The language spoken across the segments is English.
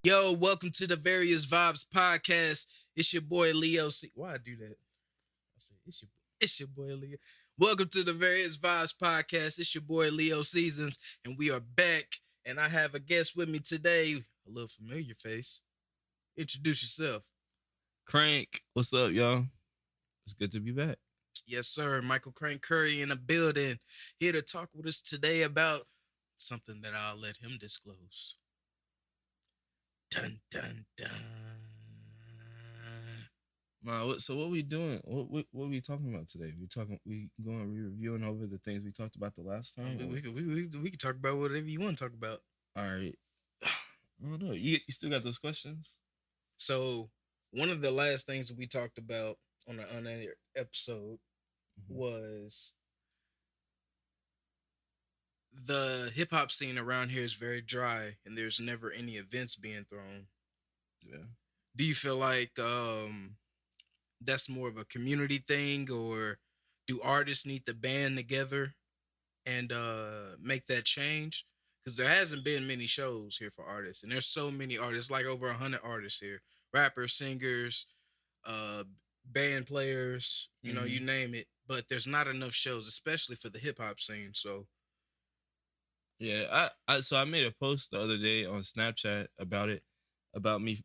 Yo, welcome to the Various Vibes podcast. It's your boy Leo. Why I do that? I said it's your boy Leo. Welcome to the Various Vibes podcast. It's your boy Leo Seasons, and we are back. And I have a guest with me today, a little familiar face. Introduce yourself. Crank, what's up, y'all? It's good to be back. Yes, sir. Michael Crank Curry in the building, here to talk with us today about something that I'll let him disclose. Dun dun dun. So what we doing? What we talking about today? We reviewing over the things we talked about the last time. We can talk about whatever you want to talk about. All right. I don't know. You still got those questions? So one of the last things we talked about on that episode was the hip hop scene around here is very dry, and there's never any events being thrown. Yeah. Do you feel like that's more of a community thing, or do artists need to band together and make that change? Because there hasn't been many shows here for artists, and there's so many artists, like over 100 artists here, rappers, singers, uh, band players, you name it. But there's not enough shows, especially for the hip hop scene. So Yeah, I made a post the other day on Snapchat about it, about me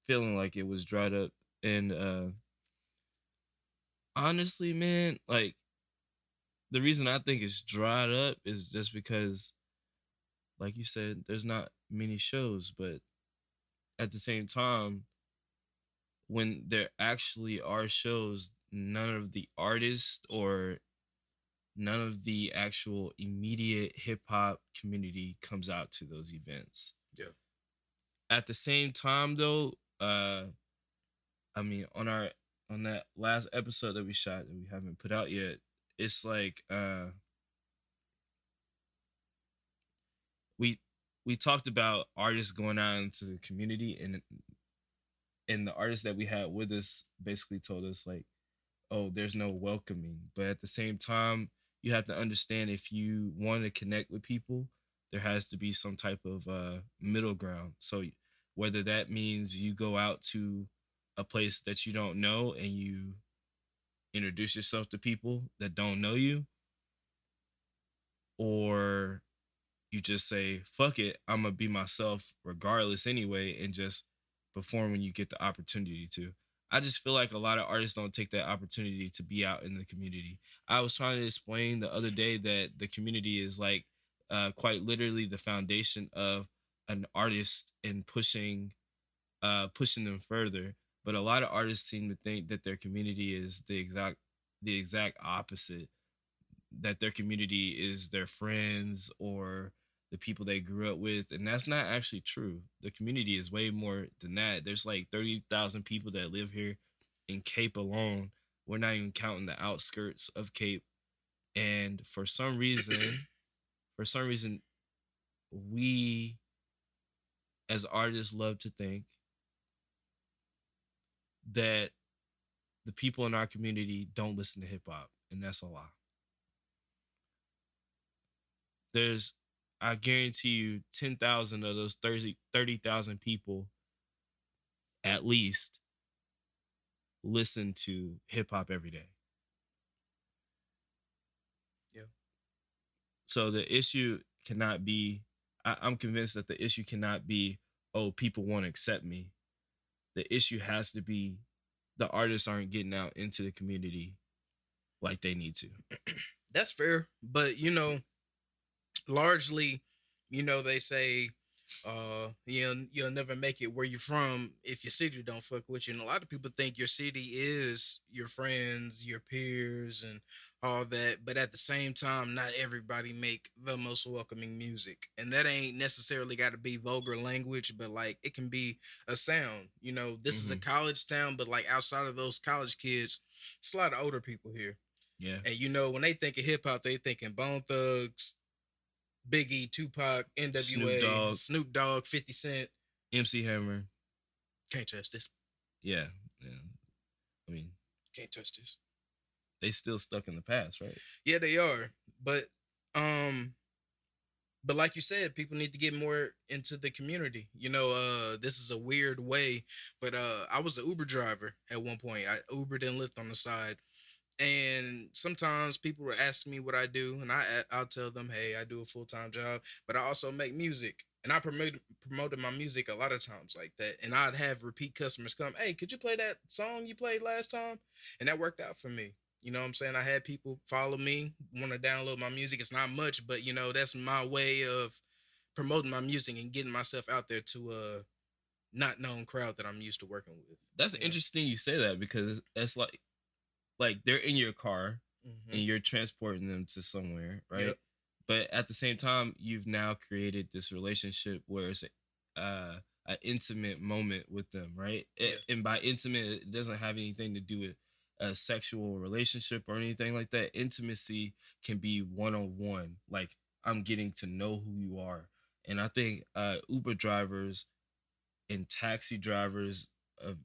feeling like it was dried up, and honestly, man, like the reason I think it's dried up is just because, like you said, there's not many shows, but at the same time, when there actually are shows, none of the artists or none of the actual immediate hip hop community comes out to those events. yeah, At the same time, though, I mean, on that last episode that we shot that we haven't put out yet, it's like we we talked about artists going out into the community, and the artists that we had with us basically told us like, oh, there's no welcoming. But at the same time, you have to understand, if you want to connect with people, there has to be some type of middle ground. So whether that means you go out to a place that you don't know and you introduce yourself to people that don't know you, or you just say, fuck it, I'm gonna be myself regardless anyway, and just perform when you get the opportunity to. I just feel like a lot of artists don't take that opportunity to be out in the community. I was trying to explain the other day that the community is like quite literally the foundation of an artist, and pushing them further. But a lot of artists seem to think that their community is the exact opposite, that their community is their friends or the people they grew up with, and that's not actually true. The community is way more than that. There's like 30,000 people that live here in Cape alone. We're not even counting the outskirts of Cape. And for some reason, we as artists love to think that the people in our community don't listen to hip hop, and that's a lie. There's, I guarantee you, 10,000 of those 30,000 people at least listen to hip hop every day. yeah, So the issue cannot be, I'm convinced that the issue cannot be, oh, people won't accept me. The issue has to be the artists aren't getting out into the community like they need to. that's fair. But largely, they say, you'll never make it where you're from if your city don't fuck with you. And a lot of people think your city is your friends, your peers, and all that. But at the same time, not everybody make the most welcoming music. And that ain't necessarily got to be vulgar language, but like it can be a sound. This is a Mm-hmm. college town, but like outside of those college kids, it's a lot of older people here. Yeah. And when they think of hip hop, they thinking Bone Thugs, Biggie, Tupac, Snoop NWA, Dogg, Snoop Dogg, 50 Cent. MC Hammer. Can't touch this. Yeah. Yeah. I mean, Can't touch this. they still stuck in the past, right? Yeah, they are. But um But like you said, people need to get more into the community. This is a weird way, but I was an Uber driver at one point. I Ubered and Lyft on the side, and sometimes people will ask me what I do, and I'll tell them, hey, I do a full-time job, but I also make music, and I promoted my music a lot of times like that, and I'd have repeat customers come, hey, could you play that song you played last time? And that worked out for me. You know what I'm saying? I had people follow me, want to download my music. It's not much, but that's my way of promoting my music and getting myself out there to a not known crowd that I'm used to working with. That's You know. interesting you say that because it's like they're in your car and Hmm. you're transporting them to somewhere, right? Yep. But at the same time, you've now created this relationship where it's an intimate moment with them, right? Yeah. And by intimate, it doesn't have anything to do with a sexual relationship or anything like that. Intimacy can be one on one, like I'm getting to know who you are. And I think Uber drivers and taxi drivers of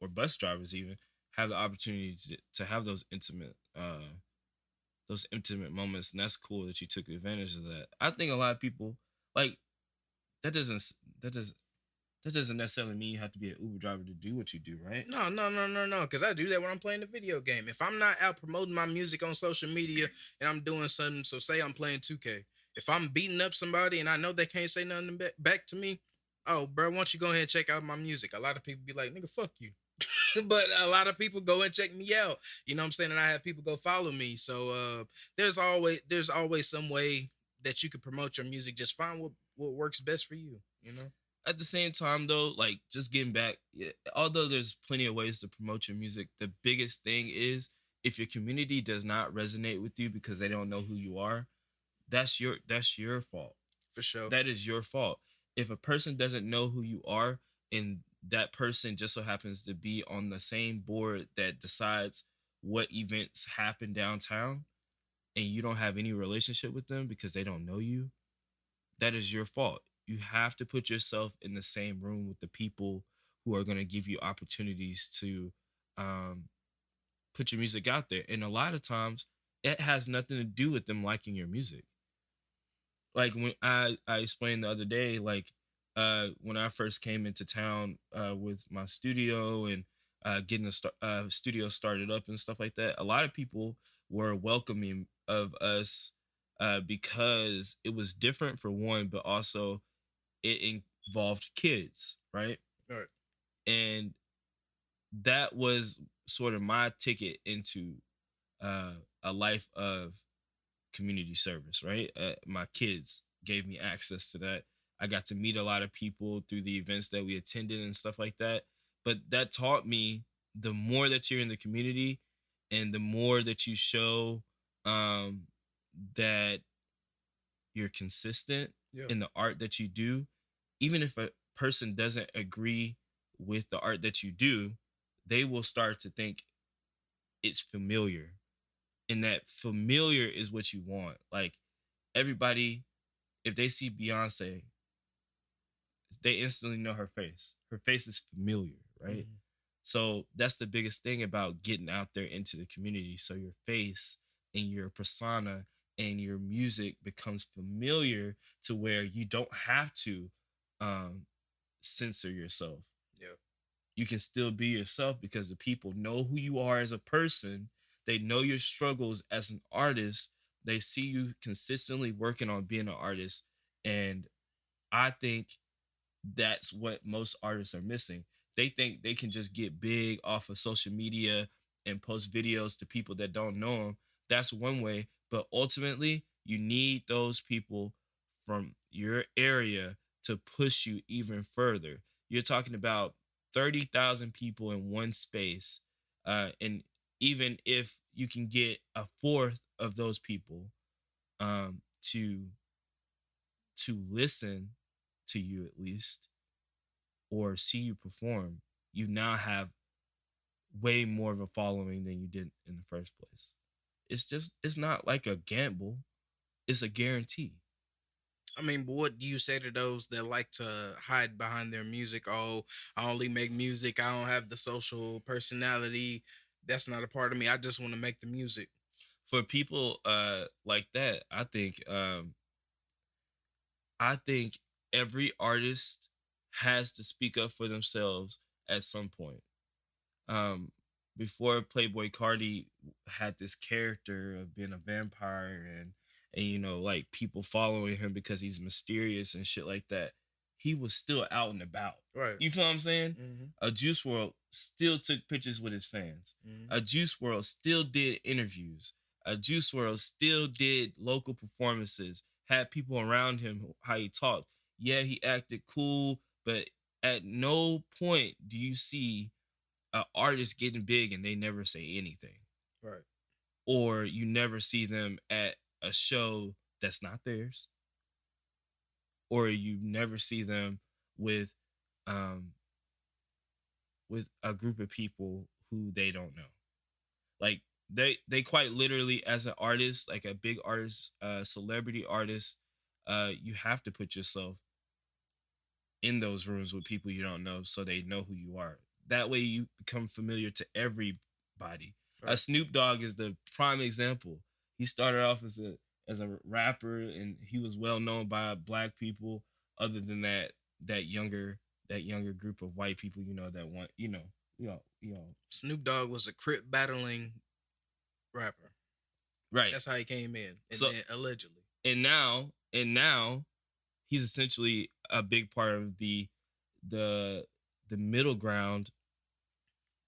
or bus drivers even have the opportunity to have those intimate moments, and that's cool that you took advantage of that. I think a lot of people like that doesn't that does that doesn't necessarily mean you have to be an Uber driver to do what you do, right? No, no, no, no, no. Because I do that when I'm playing the video game. If I'm not out promoting my music on social media and I'm doing something, so say I'm playing 2K. If I'm beating up somebody and I know they can't say nothing back to me, oh, bro, why don't you go ahead and check out my music? A lot of people be like, nigga, fuck you. But a lot of people go and check me out. You know what I'm saying? And I have people go follow me. So there's always some way that you can promote your music. Just find what works best for you. You know? At the same time though, like just getting back, although there's plenty of ways to promote your music, the biggest thing is if your community does not resonate with you because they don't know who you are, that's your fault. For sure. That is your fault. If a person doesn't know who you are and that person just so happens to be on the same board that decides what events happen downtown and you don't have any relationship with them because they don't know you, that is your fault. You have to put yourself in the same room with the people who are going to give you opportunities to um, put your music out there. And a lot of times, it has nothing to do with them liking your music. Like when I explained the other day, like when I first came into town with my studio and getting the studio started up and stuff like that, a lot of people were welcoming of us because it was different for one, but also it involved kids, right? All right. And that was sort of my ticket into uh, a life of community service, right? My kids gave me access to that. I got to meet a lot of people through the events that we attended and stuff like that. But that taught me the more that you're in the community and the more that you show um, that you're consistent Yeah. in the art that you do, even if a person doesn't agree with the art that you do, they will start to think it's familiar. And that familiar is what you want. Like everybody, if they see Beyonce, they instantly know her face. Her face is familiar, right? Mhm. So that's the biggest thing about getting out there into the community. So your face and your persona and your music becomes familiar to where you don't have to um, censor yourself. Yeah. You can still be yourself because the people know who you are as a person. They know your struggles as an artist. They see you consistently working on being an artist. And I think that's what most artists are missing. They think they can just get big off of social media and post videos to people that don't know them. That's one way, but ultimately, you need those people from your area to push you even further. You're talking about 30,000 people in one space. And even if you can get a fourth of those people to listen to you at least or see you perform, you now have way more of a following than you did in the first place. It's not like a gamble, it's a guarantee. I mean, but what do you say to those that like to hide behind their music? Oh, I only make music. I don't have the social personality. That's not a part of me. I just want to make the music. For people like that, I think I think every artist has to speak up for themselves at some point. Um, Before Playboy Cardi had this character of being a vampire and like people following him because he's mysterious and shit like that, he was still out and about. Right. You feel what I'm saying? Mm-hmm. A Juice World still took pictures with his fans. Mm-hmm. A Juice World still did interviews. A Juice World still did local performances. Had people around him how he talked. Yeah, he acted cool, but at no point do you see an artist getting big and they never say anything, Right. or you never see them at a show that's not theirs, or you never see them with um with a group of people who they don't know. Like they quite literally, as an artist, like a big artist, celebrity artist, you have to put yourself in those rooms with people you don't know so they know who you are. That way you become familiar to everybody. Right. Snoop Dogg is the prime example. He started off as a rapper and he was well known by black people. Other than that, that younger group of white people, that want, Snoop Dogg was a crip battling rapper. right. That's how he came in, and So then allegedly. and now he's essentially a big part of the the middle ground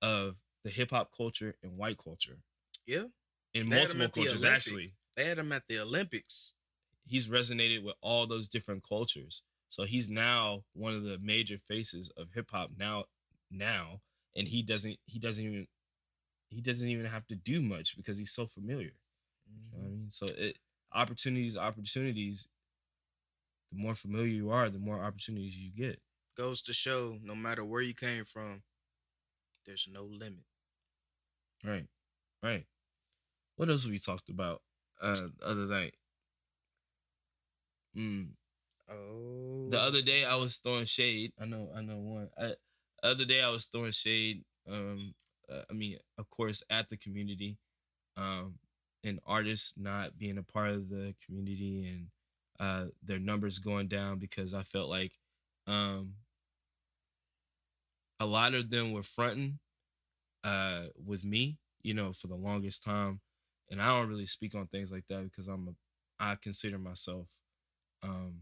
of the hip hop culture and white culture Yeah, in they had him multiple at the cultures. Olympics. Actually, They had him at the Olympics. he's resonated with all those different cultures. So he's now one of the major faces of hip hop now, and he doesn't even have to do much because he's so familiar. You know what I mean? So opportunities. The more familiar you are, the more opportunities you get. Goes to show, no matter where you came from, there's no limit. Right, right. What else have we talked about the other night? Mm. Oh, The other day I was throwing shade. I know one. The other day I was throwing shade. I mean, of course, at the community, um, and artists not being a part of the community and their numbers going down because I felt like um, a lot of them were fronting with me, for the longest time. And I don't really speak on things like that because I consider myself um,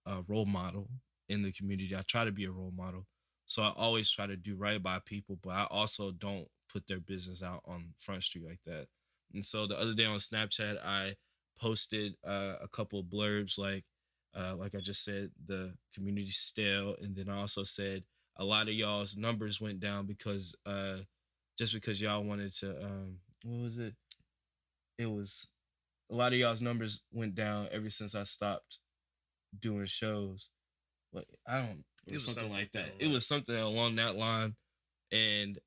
a role model in the community. I try to be a role model. So I always try to do right by people, but I also don't put their business out on Front Street like that. And so the other day on Snapchat, I posted a couple of blurbs like I just said, the community stale, and then I also said a lot of y'all's numbers went down because just because y'all wanted to what was it? It was a lot of y'all's numbers went down ever since I stopped doing shows. But I don't. It was something like that. It was something along that line, and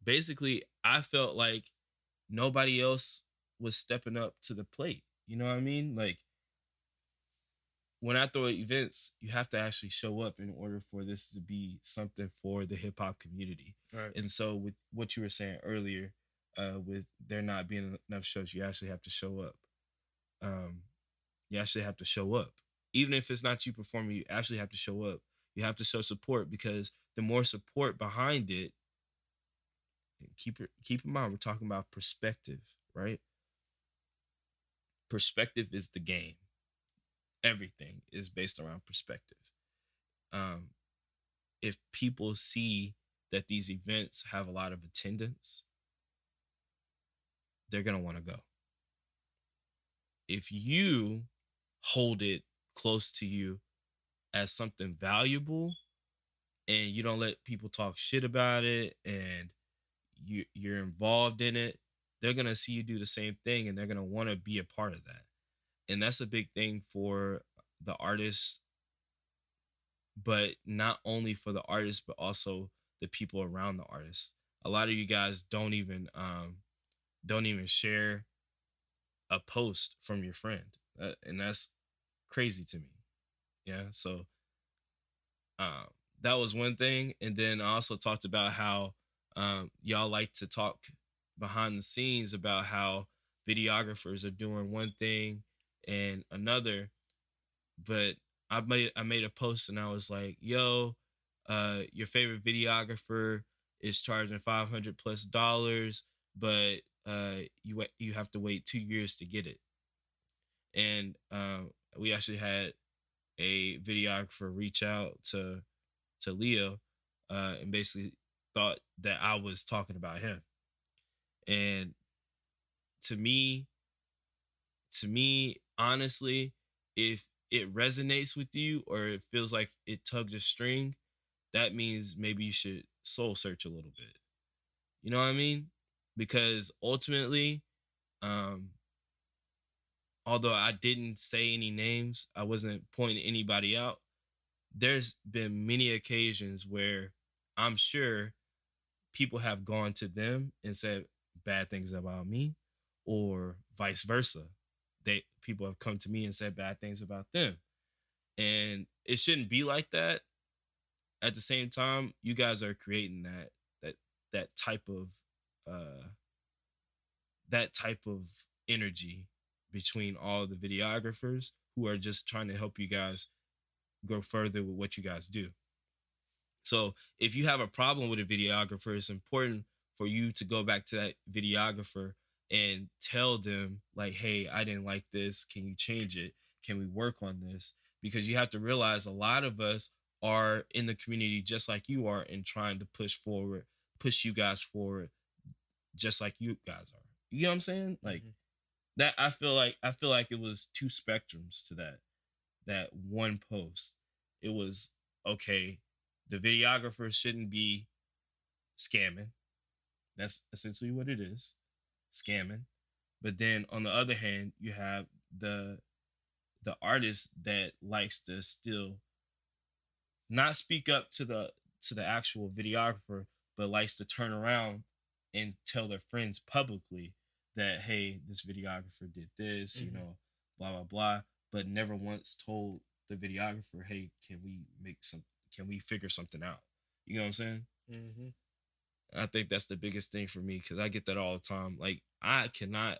basically, I felt like nobody else was stepping up to the plate. You know what I mean? Like when I throw events, you have to actually show up in order for this to be something for the hip hop community. right. And so, with what you were saying earlier, with there not being enough shows, you actually have to show up. Um, you actually have to show up, even if it's not you performing. You actually have to show up. You have to show support because the more support behind it, keep in mind we're talking about perspective, right? Perspective is the game. Everything is based around perspective. Um, if people see that these events have a lot of attendance, they're gonna want to go. If you hold it close to you as something valuable and you don't let people talk shit about it and you're involved in it, they're gonna see you do the same thing and they're gonna want to be a part of that. And that's a big thing for the artists, but not only for the artists, but also the people around the artists. A lot of you guys don't even share a post from your friend, and that's crazy to me. Yeah, so um, that was one thing, and then I also talked about how y'all like to talk behind the scenes about how videographers are doing one thing and another, But I made a post and I was like, "Yo, your favorite videographer is charging $500 plus, but you have to wait 2 years to get it." And we actually had a videographer reach out to Leo, and basically thought that I was talking about him. And to me, honestly, if it resonates with you or it feels like it tugged a string, that means maybe you should soul search a little bit. You know what I mean? Because ultimately, um, although I didn't say any names, I wasn't pointing anybody out. There's been many occasions where I'm sure people have gone to them and said bad things about me, or vice versa. People have come to me and said bad things about them. And it shouldn't be like that. At the same time, you guys are creating that that type of uh energy between all the videographers who are just trying to help you guys go further with what you guys do. So if you have a problem with a videographer, it's important for you to go back to that videographer and tell them, like, hey, I didn't like this. Can you change it? Can we work on this? Because you have to realize a lot of us are in the community just like you are and trying to push you guys forward just like you guys are. You know what I'm saying? Like Mm-hmm. that I feel like it was two spectrums to that one post. It was, okay, the videographer shouldn't be scamming. That's essentially what it is, scamming. But then on the other hand, you have the artist that likes to still not speak up to the actual videographer, but likes to turn around and tell their friends publicly that, hey, this videographer did this, Mm-hmm. blah blah blah, but never once told the videographer, hey, can we figure something out? You know what I'm saying? Mm-hmm. I think that's the biggest thing for me because I get that all the time. Like I cannot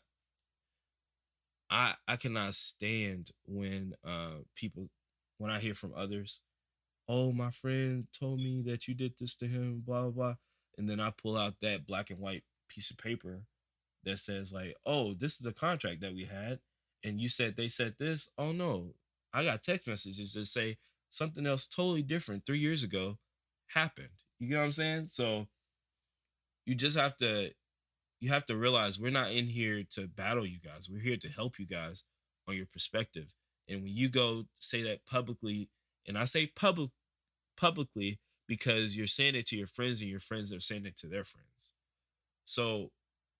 stand when people when I hear from others, oh, my friend told me that you did this to him, blah blah blah, and then I pull out that black and white piece of paper that says, like, oh, this is the contract that we had, and you said they said this. Oh no, I got text messages that say something else totally different 3 years ago happened. You get what I'm saying? So you just have to realize we're not in here to battle you guys. We're here to help you guys on your perspective. And when you go say that publicly, and I say publicly because you're saying it to your friends and your friends are saying it to their friends. So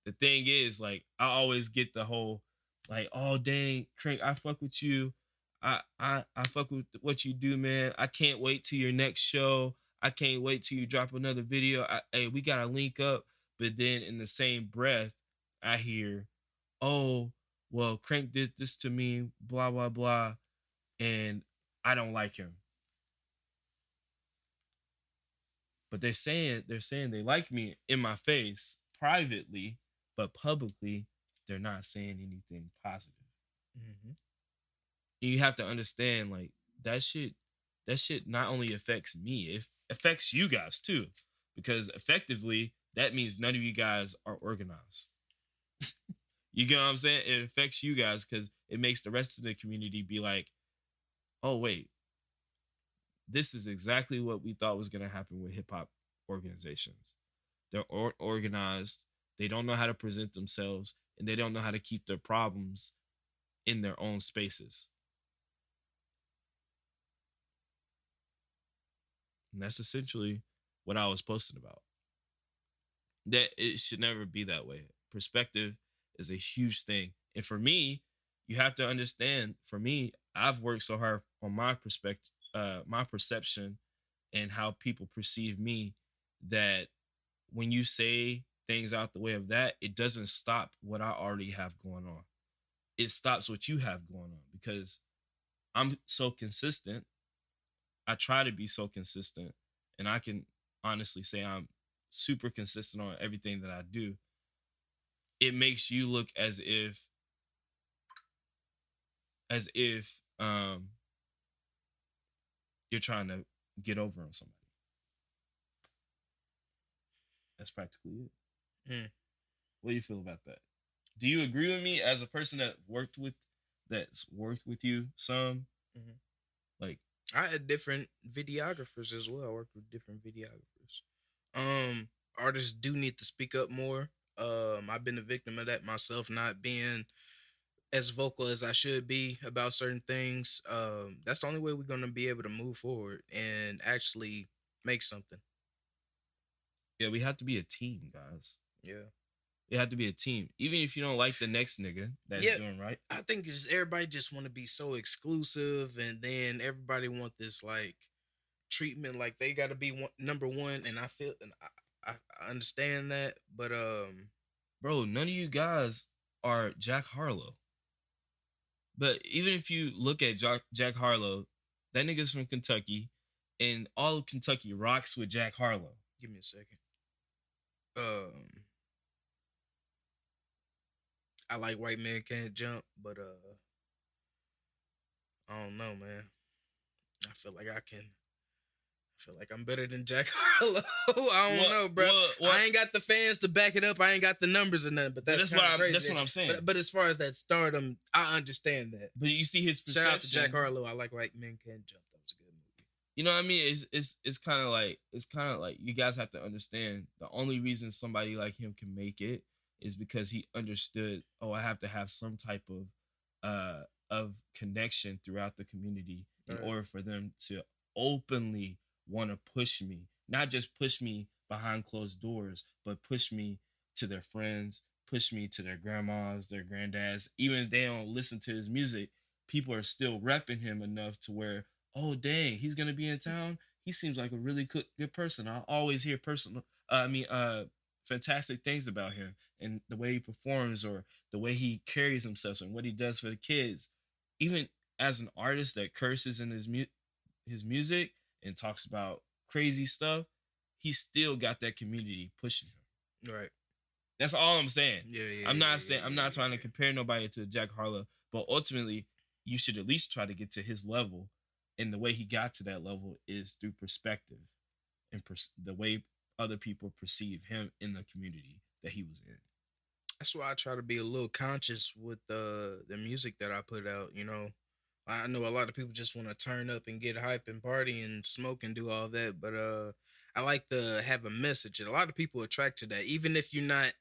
the thing is, like, I always get the whole, like, oh dang, Crank, I fuck with you. I fuck with what you do, man. I can't wait till your next show. I can't wait till you drop another video. Hey, we gotta link up. But then in the same breath, I hear, oh, well, Crank did this to me, blah blah blah, and I don't like him. But they're saying they like me in my face privately, but publicly they're not saying anything positive. Mm-hmm. And you have to understand, like, that shit not only affects me, it affects you guys too, because effectively that means none of you guys are organized. You get what I'm saying? It affects you guys because it makes the rest of the community be like, oh wait, this is exactly what we thought was going to happen with hip hop organizations. They're organized. They don't know how to present themselves, and they don't know how to keep their problems in their own spaces. And that's essentially what I was posting about. That it should never be that way. Perspective is a huge thing. And for me, you have to understand, for me, I've worked so hard on my perspective, my perception and how people perceive me, that when you say things out the way of that, it doesn't stop what I already have going on. It stops what you have going on because I'm so consistent. I try to be so consistent, and I can honestly say I'm super consistent on everything that I do. It makes you look as if you're trying to get over on somebody. That's practically it. Mm. What do you feel about that? Do you agree with me as a person that's worked with you some? Mhm. Like, I had different videographers as well. I worked with different videographers. Um, Artists do need to speak up more. I've been a victim of that myself, not being as vocal as I should be about certain things. That's the only way we're gonna be able to move forward and actually make something. yeah, we have to be a team, guys. Yeah. We have to be a team. Even if you don't like the next nigga that's Yeah. doing right. I think it's everybody just want to be so exclusive, and then everybody want this like treatment, like they got to be number one. And I feel, and I understand that, but Bro, none of you guys are Jack Harlow. But even if you look at Jack Harlow, that nigga's from Kentucky, and all of Kentucky rocks with Jack Harlow. give me a second. Um, I like White Man Can't Jump, but I don't know, man. I feel like I can. I feel like I'm better than Jack Harlow. I don't What? know, bro. What? I ain't got the fans to back it up. I ain't got the numbers or nothing. But that's kind of crazy. That's what I'm saying. But as far as that stardom, I understand that. But you see his perception. Shout out to Jack Harlow. I like White Men Can't Jump. That was a good movie. You know what I mean? It's kind of like you guys have to understand the only reason somebody like him can make it is because he understood. Oh, I have to have some type of connection throughout the community in order for them to openly want to push me, not just push me behind closed doors, but push me to their friends, push me to their grandmas, their granddads. Even if they don't listen to his music, people are still repping him enough to where, oh dang, he's gonna be in town. He seems like a really good person. I always hear fantastic things about him and the way he performs or the way he carries himself and what he does for the kids. Even as an artist that curses in his music and talks about crazy stuff, he still got that community pushing him. Right. That's all I'm saying. Yeah. I'm not saying I'm not trying to compare nobody to Jack Harlow, but ultimately, you should at least try to get to his level. And the way he got to that level is through perspective and the way other people perceive him in the community that he was in. That's why I try to be a little conscious with the music that I put out. You know, I know a lot of people just want to turn up and get hype and party and smoke and do all that, but I like to have a message, and a lot of people attract to that. Even if you're not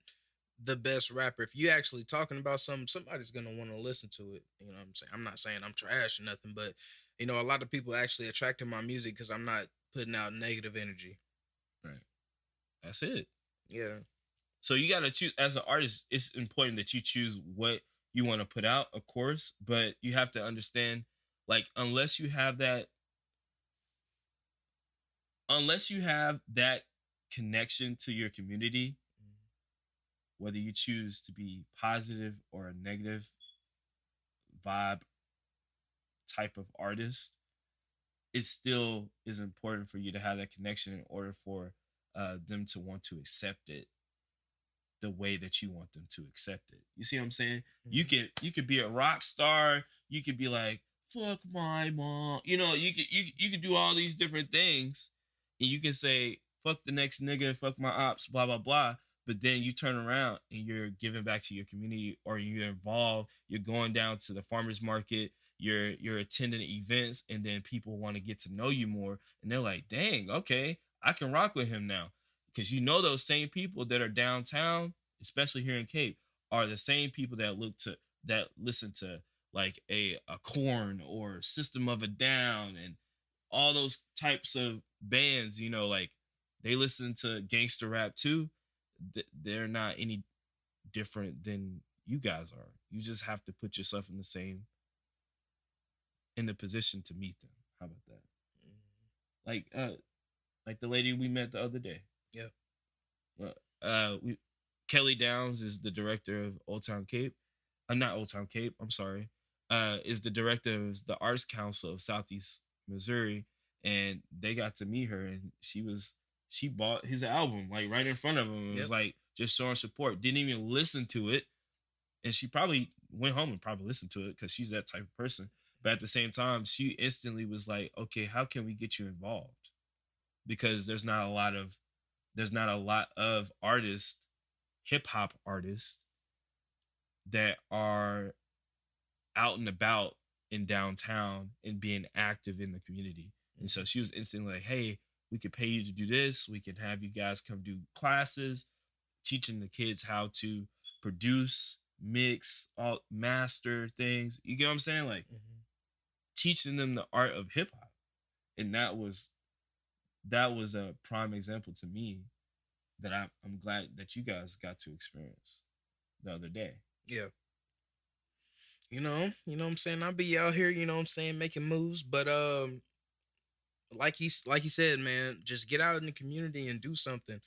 the best rapper, if you actually talking about something, somebody's gonna want to listen to it. You know what I'm saying? I'm not saying I'm trash or nothing, but you know, a lot of people actually attract to my music because I'm not putting out negative energy. Right. That's it. Yeah. So you gotta choose as an artist. It's important that you choose what you want to put out, of course, but you have to understand, like, unless you have that connection to your community, whether you choose to be positive or a negative vibe type of artist, it still is important for you to have that connection in order for them to want to accept it the way that you want them to accept it. You see what I'm saying? Mm-hmm. You could be a rock star. You could be like, fuck my mom. You know, you could do all these different things, and you can say fuck the next nigga, fuck my ops, blah blah blah. But then you turn around and you're giving back to your community, or you're involved. You're going down to the farmers market. You're attending events, and then people want to get to know you more, and they're like, dang, okay, I can rock with him now. Because you know those same people that are downtown, especially here in Cape, are the same people that listen to like a Corn or System of a Down and all those types of bands. You know, like they listen to gangster rap too. They're not any different than you guys are. You just have to put yourself in the position to meet them. How about that? Like the lady we met the other day. Yeah. Kelly Downs is the director of Old Town Cape. Not Old Town Cape. I'm sorry. Is the director of the Arts Council of Southeast Missouri, and they got to meet her, and she bought his album like right in front of him. It was like just showing support. Didn't even listen to it, and she probably went home and probably listened to it because she's that type of person. But at the same time, she instantly was like, okay, how can we get you involved? Because there's not a lot of artists, hip hop artists, that are out and about in downtown and being active in the community. And so she was instantly like, hey, we could pay you to do this. We can have you guys come do classes, teaching the kids how to produce, mix, all master things. You get what I'm saying? Like Mm-hmm. teaching them the art of hip hop. And that was a prime example to me that I'm glad that you guys got to experience the other day. Yeah. What I'm saying? I'll be out here, what I'm saying, making moves, but like you said, man, just get out in the community and do something.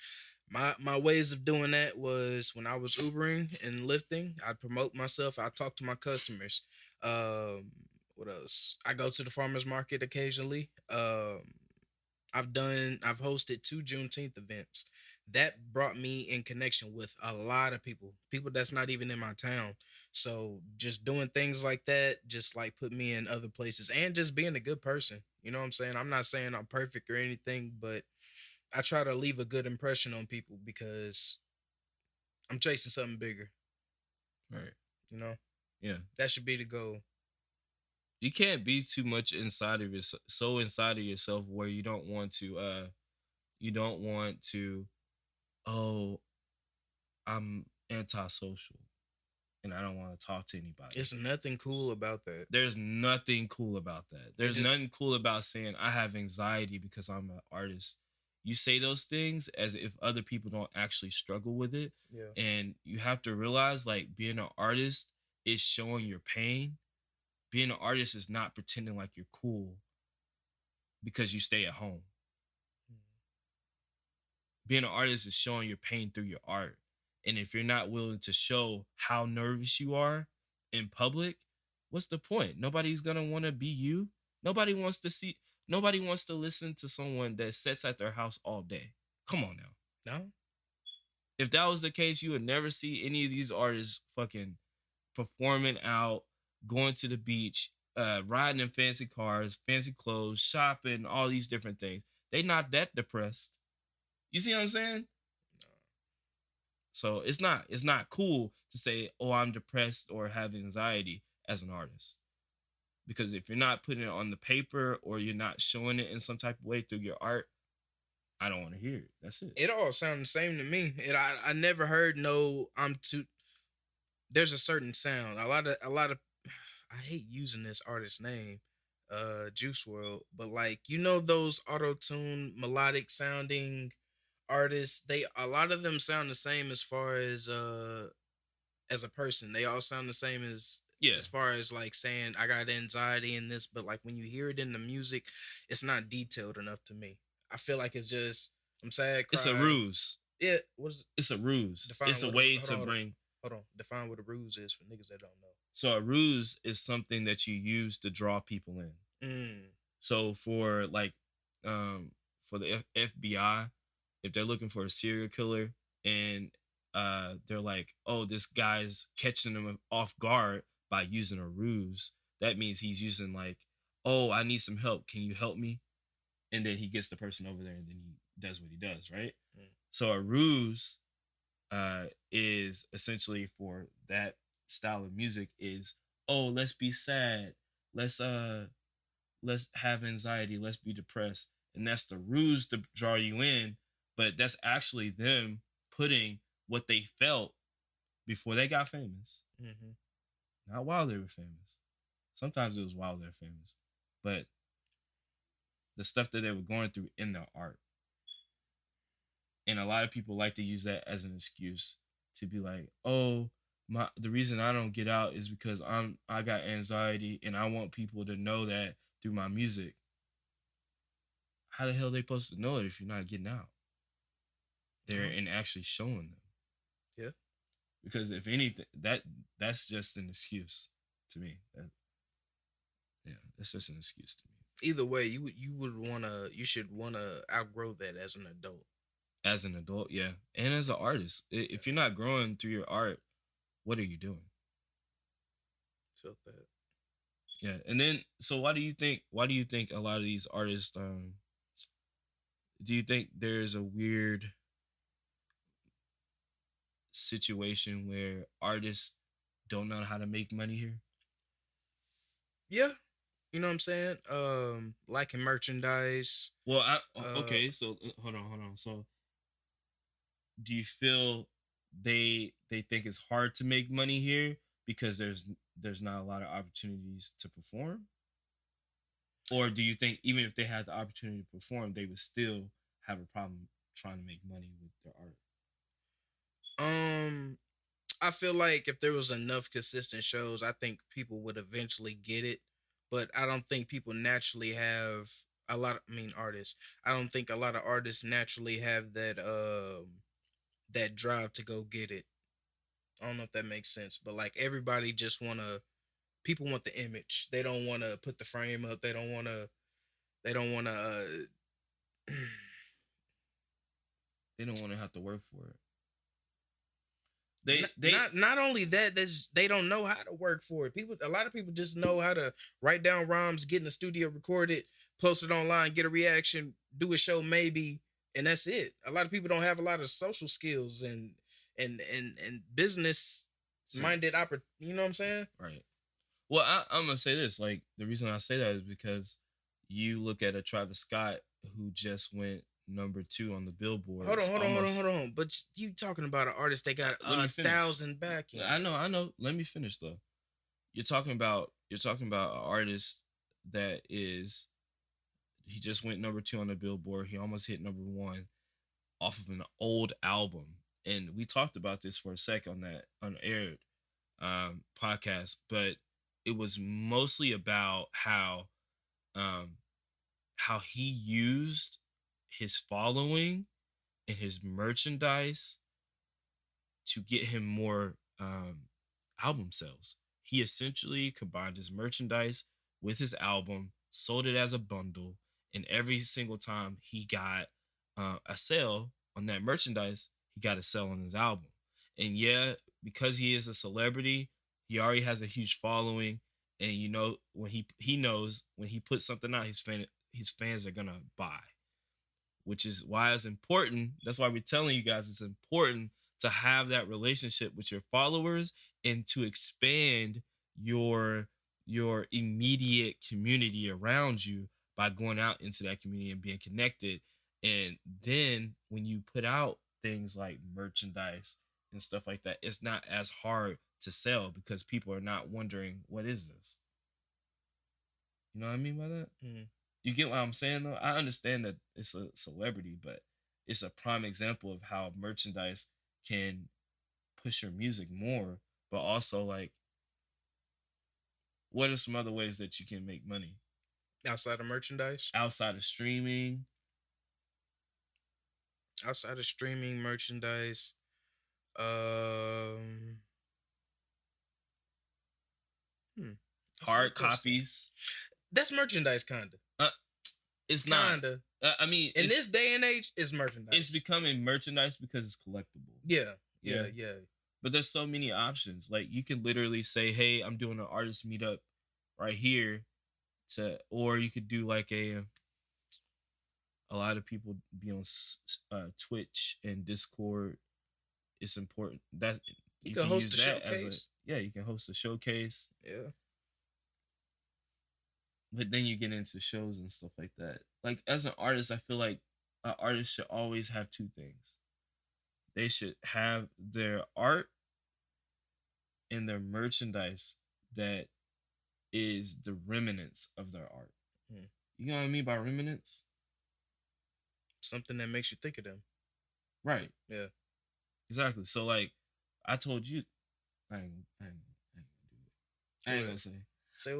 My ways of doing that was when I was Ubering and lifting, I'd promote myself, I'd talk to my customers. Um what else? I go to the farmers market occasionally. I've hosted two Juneteenth events. That brought me in connection with a lot of people that's not even in my town. So just doing things like that, just like put me in other places and just being a good person. You know what I'm saying? I'm not saying I'm perfect or anything, but I try to leave a good impression on people because I'm chasing something bigger. Right. You know, Yeah. that should be the goal. You can't be too much inside of yourself, so inside of yourself where you don't want to, oh, I'm antisocial and I don't want to talk to anybody. It's nothing cool about that. There's nothing cool about that. It There's just nothing cool about saying I have anxiety because I'm an artist. You say those things as if other people don't actually struggle with it. yeah. And you have to realize like being an artist is showing your pain. Being an artist is not pretending like you're cool because you stay at home. Being an artist is showing your pain through your art. And if you're not willing to show how nervous you are in public, what's the point? Nobody's gonna want to be you. Nobody wants to see, nobody wants to listen to someone that sits at their house all day. Come on now. No. If that was the case, you would never see any of these artists fucking performing out, going to the beach, riding in fancy cars, fancy clothes, shopping, all these different things. They not that depressed. You see what I'm saying? So it's not cool to say, "Oh, I'm depressed or have anxiety" as an artist. Because if you're not putting it on the paper or you're not showing it in some type of way through your art, I don't want to hear it. That's it. It all sounded the same to me. I never heard no I'm too there's a certain sound. A lot of I hate using this artist name, Juice World, but like those auto tune melodic sounding artists, they a lot of them sound the same as a person. They all sound the same Yeah. as far as like saying I got anxiety in this, but like when you hear it in the music, it's not detailed enough to me. I feel like it's just I'm sad, It's a cry. ruse. Yeah, what's It's a ruse. define It's a what a way hold to on, hold on, bring. hold on. Define what a ruse is for niggas that don't know. So a ruse is something that you use to draw people in. Mm. So um for the FBI, if they're looking for a serial killer and they're like, "Oh, this guy's catching them off guard by using a ruse," that means he's using like, "Oh, I need some help. Can you help me?" And then he gets the person over there and then he does what he does, right? Mm. So a ruse is essentially for that style of music is, "Oh, let's be sad. Let's have anxiety, let's be depressed." And that's the ruse to draw you in, but that's actually them putting what they felt before they got famous, Mm-hmm. not while they were famous. Sometimes it was while they're famous, but the stuff that they were going through in their art. And a lot of people like to use that as an excuse to be like, "Oh, the reason I don't get out is because I got anxiety and I want people to know that through my music." How the hell are they supposed to know it if you're not getting out there Mhm. and actually showing them? Yeah. Because if anything, that's just an excuse to me. Yeah, that's just an excuse to me. Either way, you should wanna outgrow that as an adult. As an adult, yeah, and as an artist, if you're not growing through your art, what are you doing? So that. Yeah, and then so why do you think? Why do you think a lot of these artists? Do you think there's a weird situation where artists don't know how to make money here? Yeah, you know what I'm saying? Liking merchandise. Well, Uh, okay. So hold on. So do you feel they think it's hard to make money here because there's not a lot of opportunities to perform, or do you think even if they had the opportunity to perform, they would still have a problem trying to make money with their art? um, I feel like if there was enough consistent shows, I think people would eventually get it. But I don't think people naturally have a lot. I mean, artists. I don't think a lot of artists naturally have that drive to go get it. I don't know if that makes sense, but like everybody just wanna. People want the image. They don't want to put the frame up. They don't want to. They don't want to. They don't want to have to work for it. Not, They not only that, they don't know how to work for it. A lot of people just know how to write down rhymes, get in the studio, record it, post it online, get a reaction, do a show maybe, and that's it. A lot of people don't have a lot of social skills and business minded sense, You know what I'm saying? right? Well, I'm gonna say this. Like the reason I say that is because you look at a Travis Scott who just went number 2 on the Hold on, billboards. hold on, hold on, Almost. hold on. But you talking about an artist that got Let me a finish. thousand backing? I know. Let me finish though. You're talking about an artist that is he just went number 2 on the billboard. He almost hit number 1 off of an old album. And we talked about this for a sec on that unaired podcast, but it was mostly about um, how he used his following and his merchandise to get him more album sales. He essentially combined his merchandise with his album, sold it as a bundle, and every single time he got a sale on that merchandise, he got a sale on his album. And yeah, because he is a celebrity, he already has a huge following, and you know when he knows when he puts something out, his fans are gonna buy, which is why it's important. That's why we're telling you guys it's important to have that relationship with your followers and to expand your your immediate community around you by going out into that community and being connected. And then when you put out things like merchandise and stuff like that, it's not as hard to sell because people are not wondering what is this. You know what I mean by that? Mm. You get what I'm saying though? I understand that it's a celebrity, but it's a prime example of how merchandise can push your music more, but also like what are some other ways that you can make money Outside of merchandise, outside of streaming? outside of streaming merchandise, um, hmm, that's a good Hard question. copies. That's merchandise, kinda, Uh, it's not. kinda. I mean, In this day and age, it's it's merchandise. becoming merchandise because it's collectible. Yeah, yeah, Yeah. yeah. But there's so many options. Like you can literally say, "Hey, I'm doing an artist meetup right here," to or you could do like a lot of people be on Twitch and Discord. It's important that You you can can host use a that as a showcase. yeah. You can host a showcase, Yeah, but then you get into shows and stuff like that. Like as an artist, I feel like an artist should always have two things. They should have their art and their merchandise that is the remnants of their art. hmm. You know what I mean by remnants? Something that makes you think of them. Right. Yeah. Exactly. So like I told you I Go ain't ahead. gonna say. Say I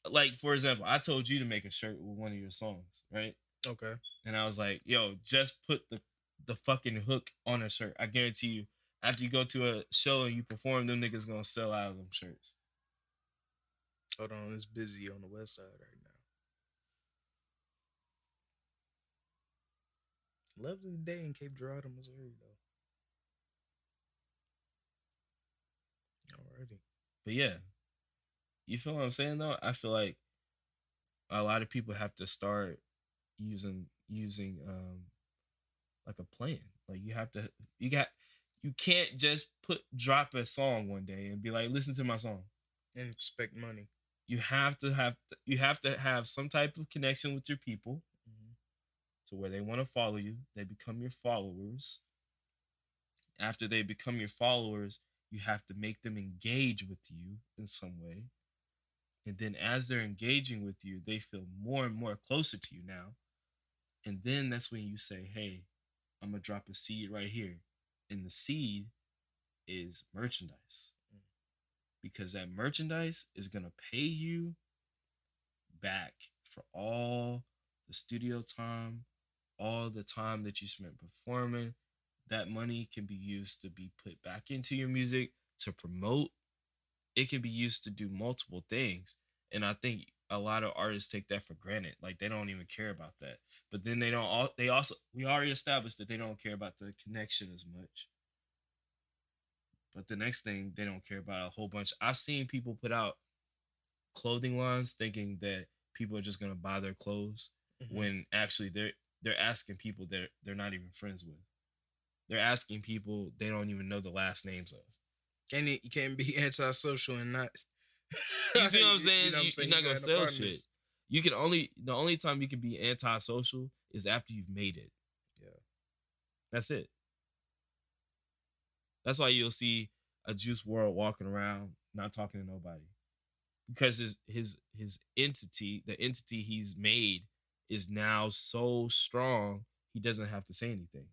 what? like for example, I told you to make a shirt with one of your songs, right? Okay. And I was like, yo, just put the fucking hook on a shirt. I guarantee you, after you go to a show and you perform, them niggas gonna sell out of them shirts. Hold on, it's busy on the west side right now. Lovely day in Cape Girardeau, Missouri, though. Alrighty. But yeah, You feel what I'm saying though? I feel like a lot of people have to start using like a plan. Like you have to you got you can't just put drop a song one day and be like, listen to my song. And expect money. You have to have some type of connection with your people Mm-hmm. to where they want to follow you. They become your followers. After they become your followers, you have to make them engage with you in some way. And then as they're engaging with you, they feel more and more closer to you now. And then that's when you say, hey, I'm going to drop a seed right here. And the seed is merchandise. Because that merchandise is going to pay you back for all the studio time, all the time that you spent performing. That money can be used to be put back into your music, to promote. It can be used to do multiple things. And I think a lot of artists take that for granted. Like they don't even care about that. But then they don't all they also we already established that they don't care about the connection as much. But the next thing they don't care about a whole bunch. I've seen people put out clothing lines thinking that people are just gonna buy their clothes Mm-hmm. when actually they're asking people they're not even friends with. They're asking people they don't even know the last names of. You can't be antisocial and not. You see what I'm You saying? know what I'm You're saying? You not gonna got no sell shit. partners. You can only the only time you can be antisocial is after you've made it. Yeah. That's it. That's why you'll see a Juice World walking around not talking to nobody because his entity, the entity he's made, is now so strong he doesn't have to say anything.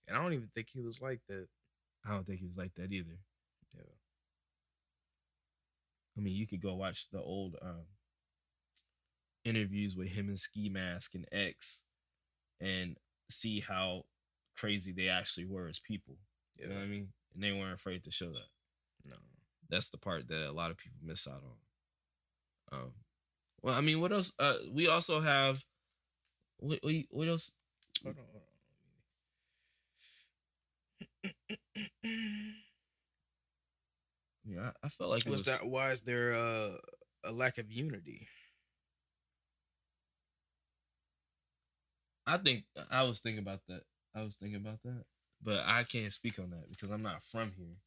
And I don't even think he was like that. I don't think he was like that either. Yeah. I mean, you could go watch the old interviews with him and Ski Mask and X and see how crazy they actually were as people. Yeah. You know what I mean? And they weren't afraid to show that. No. That's the part that a lot of people miss out on. Well, I mean, what else? We also have what else? Hold on. Yeah, I felt like it What's was. that? Why is there a lack of unity? I think I was thinking about that. I was thinking about that, but I can't speak on that because I'm not from here,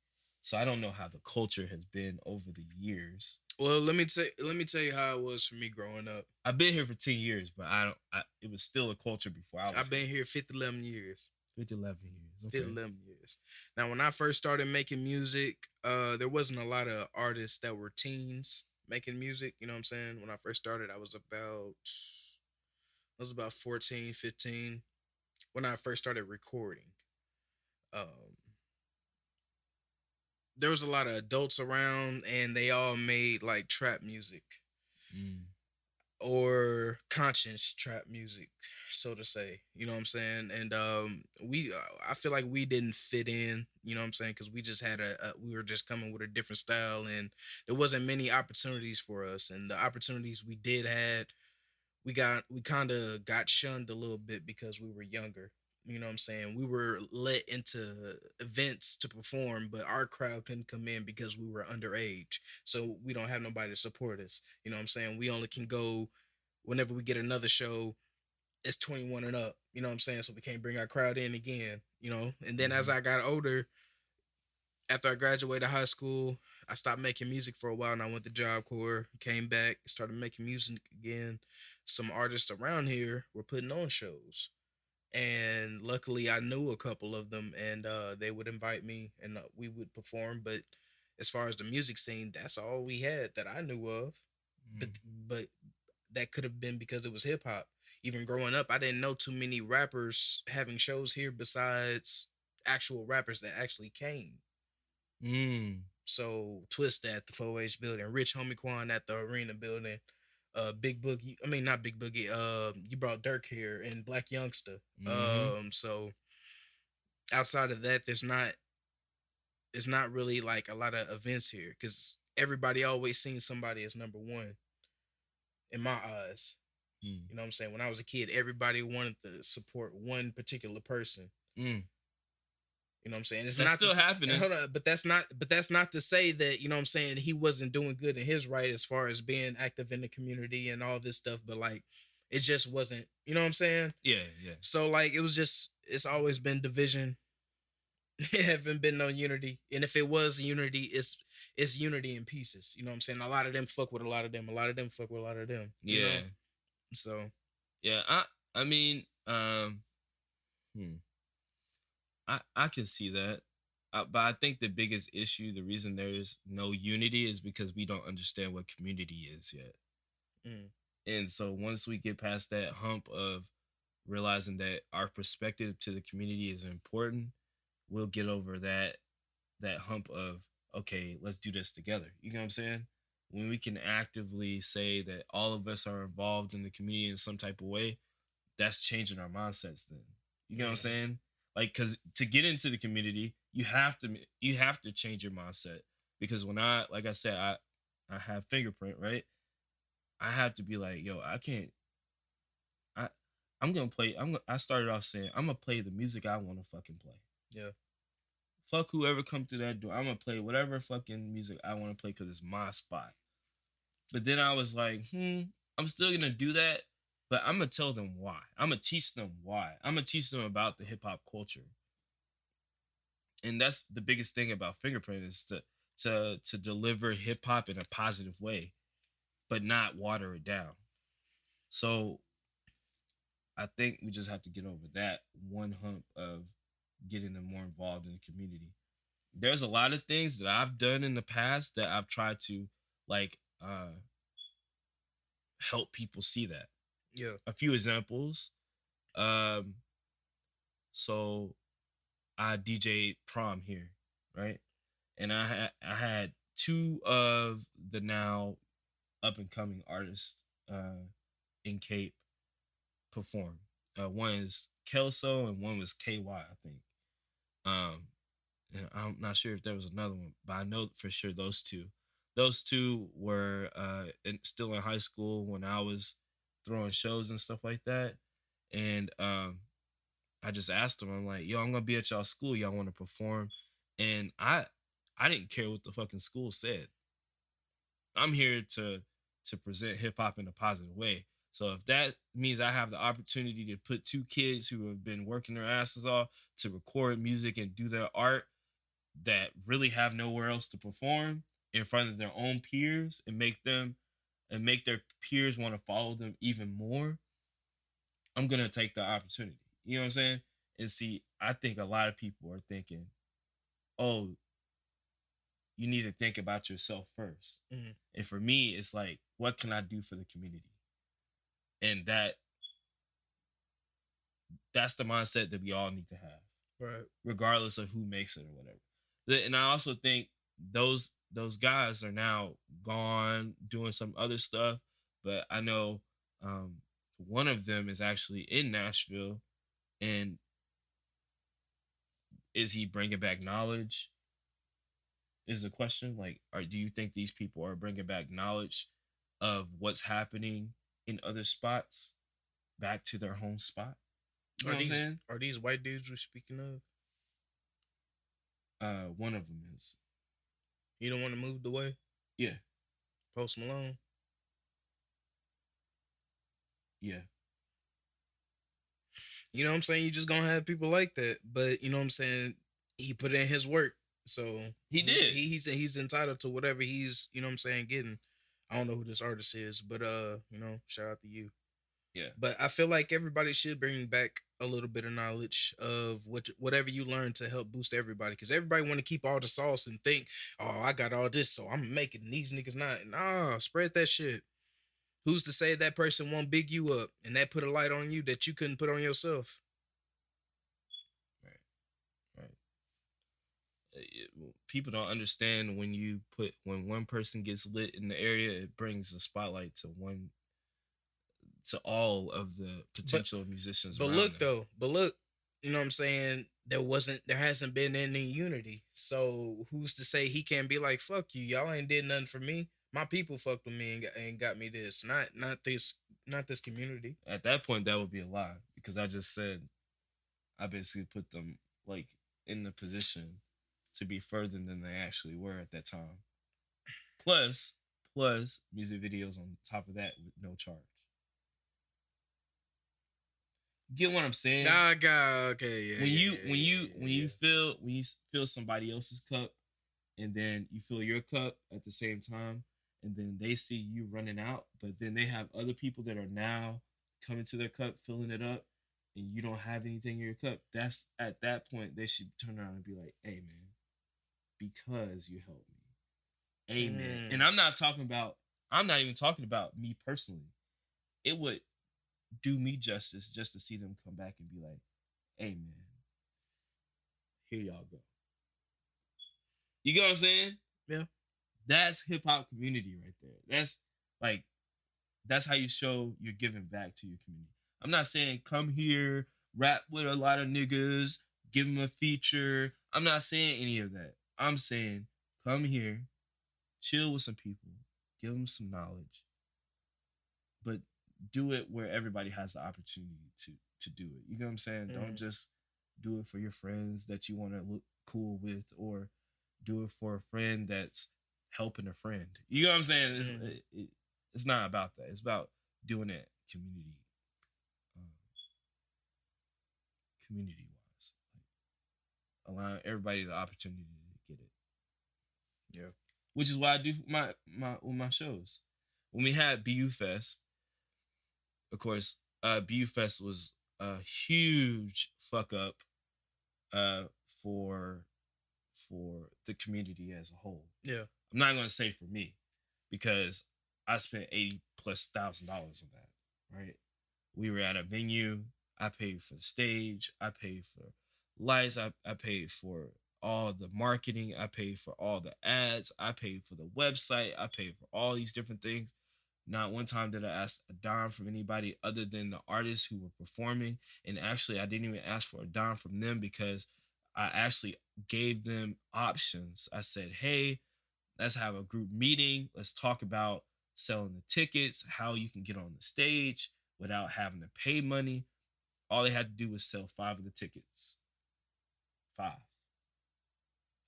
so I don't know how the culture has been over the years. Well, let me tell you how it was for me growing up. I've been here for 10 years, but I don't. It was still a culture before I was. I've been here 50, 11 years. 50, 11 years. 50, Okay. 11 years. Now, when I first started making music, there wasn't a lot of artists that were teens making music. You know what I'm saying? When I first started, I was about 14, 15 when I first started recording. Um, there was a lot of adults around, and they all made like trap music Mm. or conscious trap music, so to say. You know what I'm saying? And I feel like we didn't fit in. You know what I'm saying? Because we just had we were just coming with a different style, and there wasn't many opportunities for us. And the opportunities we did had, we kind of got shunned a little bit because we were younger. You know what I'm saying? We were let into events to perform, but our crowd couldn't come in because we were underage. So we don't have nobody to support us. You know what I'm saying? We only can go whenever we get another show, it's 21 and up. You know what I'm saying? So we can't bring our crowd in again, you know? And then as Mhm. I got older, after I graduated high school, I stopped making music for a while and I went to Job Corps, came back, started making music again. Some artists around here were putting on shows. And luckily I knew a couple of them and they would invite me and we would perform. But as far as the music scene, that's all we had that I knew of. But Mm. but that could have been because it was hip hop. Even growing up, I didn't know too many rappers having shows here besides actual rappers that actually came. Mm. So Twist at the 4H building, Rich Homie Quan at the Arena building, Big Boogie. I mean not Big Boogie. You brought Dirk here and Black Youngster. Mhm. So outside of that, it's not really like a lot of events here because everybody always seen somebody as number one in my eyes. Mm. You know what I'm saying? When I was a kid, everybody wanted to support one particular person. Mm. You know what I'm saying? It's That's not still this. happening. Hold on, but that's not to say that, you know what I'm saying, he wasn't doing good in his right as far as being active in the community and all this stuff. But like, it just wasn't. You know what I'm saying? Yeah, yeah. So like, it was just. It's always been division. It haven't been no unity. And if it was unity, it's unity in pieces. You know what I'm saying? A lot of them fuck with a lot of them. A lot of them fuck with a lot of them. You know. Yeah. So Yeah. I mean, hmm, I can see that. But I think the biggest issue, the reason there's no unity is because we don't understand what community is yet. mm, And so once we get past that hump of realizing that our perspective to the community is important, we'll get over that hump of, okay, let's do this together. You know what I'm saying? When we can actively say that all of us are involved in the community in some type of way, that's changing our mindsets then. You know what I'm yeah, saying? Like, cause to get into the community, you have to change your mindset. Because when I, like I said, I have fingerprint, right? I have to be like, yo, I can't I I'm gonna play. I started off saying I'm gonna play the music I want to fucking play. yeah, Fuck whoever come through that door. I'm gonna play whatever fucking music I want to play because it's my spot. But then I was like, I'm still gonna do that, but I'm gonna tell them why. I'm gonna teach them why. I'm gonna teach them about the hip hop culture, and that's the biggest thing about Fingerprint is to deliver hip hop in a positive way, but not water it down. So I think we just have to get over that one hump of getting them more involved in the community. There's a lot of things that I've done in the past that I've tried to like help people see that. yeah. A few examples. Um, so I DJ'd prom here, right? And I had two of the now up and coming artists in Cape perform. One is Kelso and one was KY, I think. Um, and I'm not sure if there was another one, but I know for sure those two. Those two were still in high school when I was throwing shows and stuff like that. And I just asked them, I'm like, yo, I'm gonna be at y'all school. Y'all want to perform? And I didn't care what the fucking school said. I'm here to present hip hop in a positive way. So if that means I have the opportunity to put two kids who have been working their asses off to record music and do their art that really have nowhere else to perform in front of their own peers and make their peers want to follow them even more, I'm gonna take the opportunity. You know what I'm saying? And see, I think a lot of people are thinking, oh, you need to think about yourself first. Mm, And for me, it's like, what can I do for the community? And that's the mindset that we all need to have, right. regardless of who makes it or whatever. And I also think those guys are now gone doing some other stuff, but I know one of them is actually in Nashville, and is he bringing back knowledge? Is the question. Like, or do you think these people are bringing back knowledge of what's happening in other spots back to their home spot? You Are know what I'm these saying? are these white dudes we're speaking of? One of them is. You don't want to move the way? Yeah, Post Malone. yeah, You know what I'm saying? You just gonna have people like that. But you know what I'm saying? He put in his work. So he did. he's entitled to whatever he's, you know what I'm saying, getting. I don't know who this artist is, but shout out to you. Yeah, But I feel like everybody should bring back a little bit of knowledge of whatever you learn to help boost everybody. Because everybody want to keep all the sauce and think, oh, I got all this, so I'm making these niggas not. Nah, spread that shit. Who's to say that person won't big you up and that put a light on you that you couldn't put on yourself? right, right. People don't understand when one person gets lit in the area, it brings a spotlight to all of the But potential musicians but around look them. though, but look, you know what I'm saying? There hasn't been any unity. So who's to say he can't be like, fuck you, y'all ain't did nothing for me. My people fucked with me and got me this. Not this community. At that point, that would be a lie because I just said I basically put them like in the position to be further than they actually were at that time. Plus, music videos on top of that with no charge. Get what I'm saying? Ah, God, okay, yeah, When yeah, you yeah, yeah, yeah, when you fill somebody else's cup, and then you fill your cup at the same time, and then they see you running out, but then they have other people that are now coming to their cup, filling it up, and you don't have anything in your cup. That's at that point they should turn around and be like, "Hey, man, because you helped me, yeah. amen." And I'm not talking about. I'm not even talking about me personally. It would do me justice just to see them come back and be like, "Hey, man, here y'all go." You get what I'm saying? Yeah. That's hip hop community right there. Like that's how you show you're giving back to your community. I'm not saying come here, rap with a lot of niggas, give them a feature. I'm not saying any of that. I'm saying come here, chill with some people, give them some knowledge, but do it where everybody has the opportunity to do it. You know what I'm saying? Don't just do it for your friends that you want to look cool with, or do it for a friend that's helping a friend. You know what I'm saying? It's not about that. It's about doing it um, community wise, like allowing everybody the opportunity to get it. Yeah. Which is why I do my shows. When we had BU Fest, of course, BU Fest was a huge fuck up uh, for the community as a whole. Yeah. I'm not gonna say for me, because I spent $80,000+ on that. Right? We were at a venue. I paid for the stage. I paid for lights. I paid for all the marketing. I paid for all the ads. I paid for the website. I paid for all these different things. Not one time did I ask a dime from anybody other than the artists who were performing. And actually, I didn't even ask for a dime from them, because I actually gave them options. I said, hey, let's have a group meeting. Let's talk about selling the tickets, how you can get on the stage without having to pay money. All they had to do was sell 5 of the tickets. 5.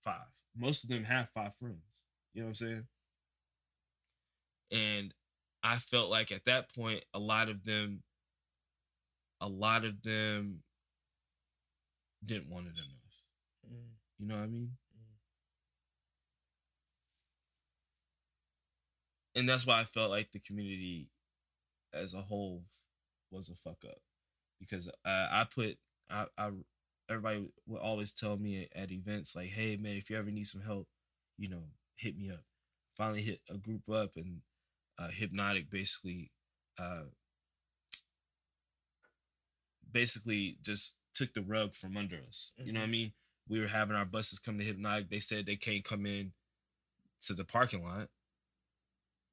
5. Most of them have 5 friends. You know what I'm saying? And I felt like at that point, a lot of them didn't want it enough. You know what I mean? And that's why I felt like the community as a whole was a fuck up, because I everybody would always tell me at events like, hey man, if you ever need some help, hit me up. Finally hit a group up, and Hypnotic uh basically just took the rug from under us. You know what I mean? We were having our buses come to Hypnotic. They said they can't come in to the parking lot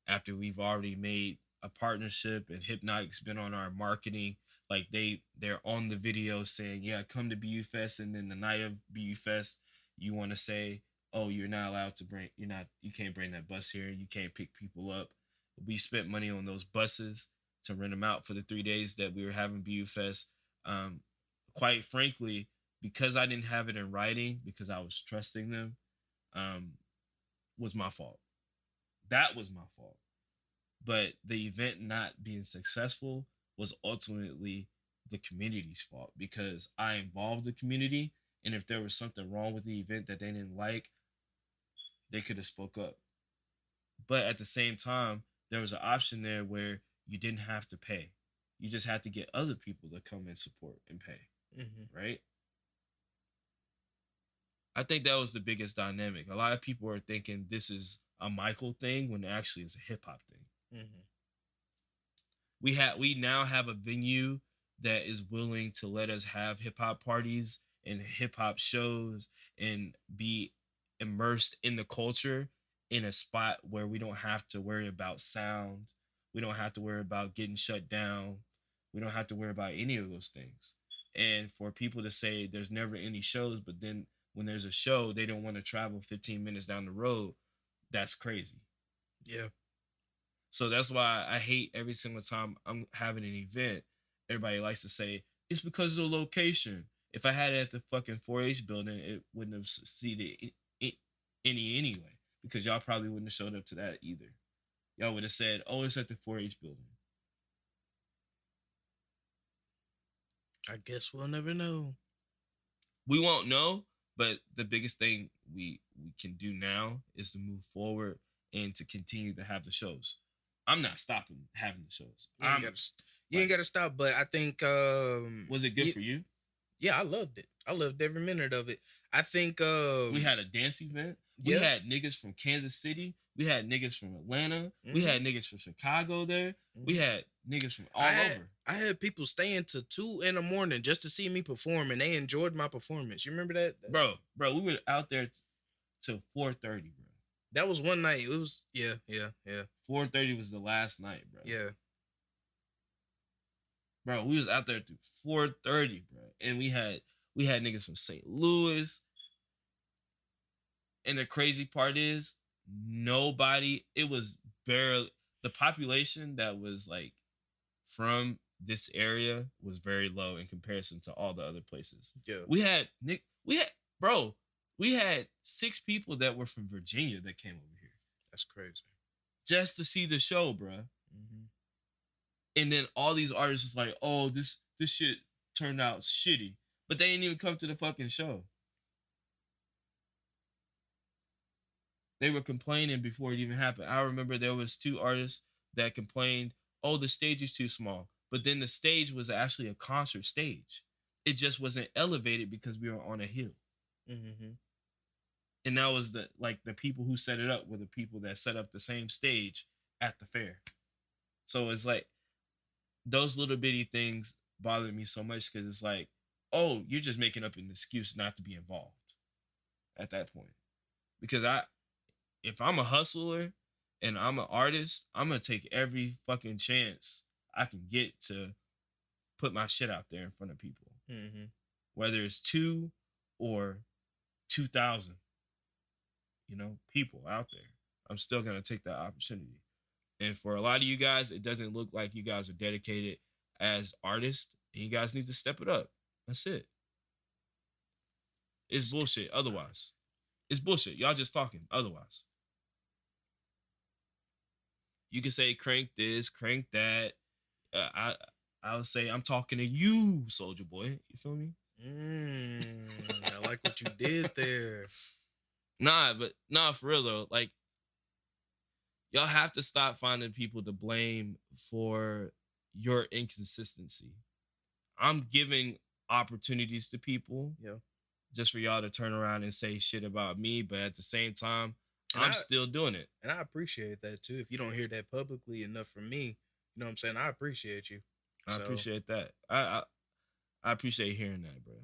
after we've already made a partnership, and Hypnotic's been on our marketing. Like they're on the video saying, yeah, come to BU Fest, and then the night of BU Fest, you want to say, oh, you're not allowed to bring, you can't bring that bus here, you can't pick people up. We spent money on those buses to rent them out for the 3 days that we were having BU Fest. Quite frankly, because I didn't have it in writing, because I was trusting them, was my fault. That was my fault. But the event not being successful was ultimately the community's fault, because I involved the community, and if there was something wrong with the event that they didn't like, they could have spoke up. But at the same time, there was an option there where you didn't have to pay. You just had to get other people to come and support and pay. Right? I think that was the biggest dynamic. A lot of people are thinking this is a Micheal thing when actually it's a hip hop thing. We now have a venue that is willing to let us have hip hop parties and hip hop shows and be immersed in the culture in a spot where we don't have to worry about sound. We don't have to worry about getting shut down. We don't have to worry about any of those things. And for people to say there's never any shows, but then when there's a show, they don't want to travel 15 minutes down the road, that's crazy. Yeah. So that's why I hate every single time I'm having an event, everybody likes to say, it's because of the location. If I had it at the fucking 4-H building, it wouldn't have succeeded any anyway, because y'all probably wouldn't have showed up to that either. Y'all would have said, "Oh, it's at the 4-H building." I guess we'll never know. We won't know, but the biggest thing we can do now is to move forward and to continue to have the shows. I'm not stopping having the shows. You ain't gotta stop, but I think Was it good for you? Yeah, I loved it. I loved every minute of it. I think we had a dance event. We had niggas from Kansas City. We had niggas from Atlanta. We had niggas from Chicago there. We had niggas from all over. I had people staying to 2 a.m. just to see me perform, and they enjoyed my performance. You remember that? Bro, we were out there till 4:30, bro. That was one night. It was 4:30 was the last night, bro. Yeah. Bro, we was out there through 4:30, bro. And we had niggas from St. Louis. And the crazy part is, it was barely, the population that was like from this area was very low in comparison to all the other places. Yeah. We had 6 people that were from Virginia that came over here. That's crazy. Just to see the show, bro. Mm-hmm. And then all these artists was like, "Oh, this shit turned out shitty," but they didn't even come to the fucking show. They were complaining before it even happened. I remember there was 2 artists that complained, "Oh, the stage is too small." But then the stage was actually a concert stage. It just wasn't elevated because we were on a hill. Mm-hmm. And that was the people who set it up were the people that set up the same stage at the fair. So it's like those little bitty things bother me so much, because it's like, oh, you're just making up an excuse not to be involved at that point. Because if I'm a hustler and I'm an artist, I'm going to take every fucking chance I can get to put my shit out there in front of people. Mm-hmm. Whether it's 2 or 2,000, people out there, I'm still going to take that opportunity. And for a lot of you guys, it doesn't look like you guys are dedicated as artists, and you guys need to step it up. That's it. It's bullshit otherwise. It's bullshit. Y'all just talking otherwise. You can say crank this, crank that. I would say I'm talking to you, Soldier Boy. You feel me? I like what you did there. Nah, for real though. Like, y'all have to stop finding people to blame for your inconsistency. I'm giving opportunities to people, just for y'all to turn around and say shit about me, but at the same time, I'm still doing it. And I appreciate that too. If you don't hear that publicly enough from me, you know what I'm saying? I appreciate you. I appreciate that. I appreciate hearing that, bro.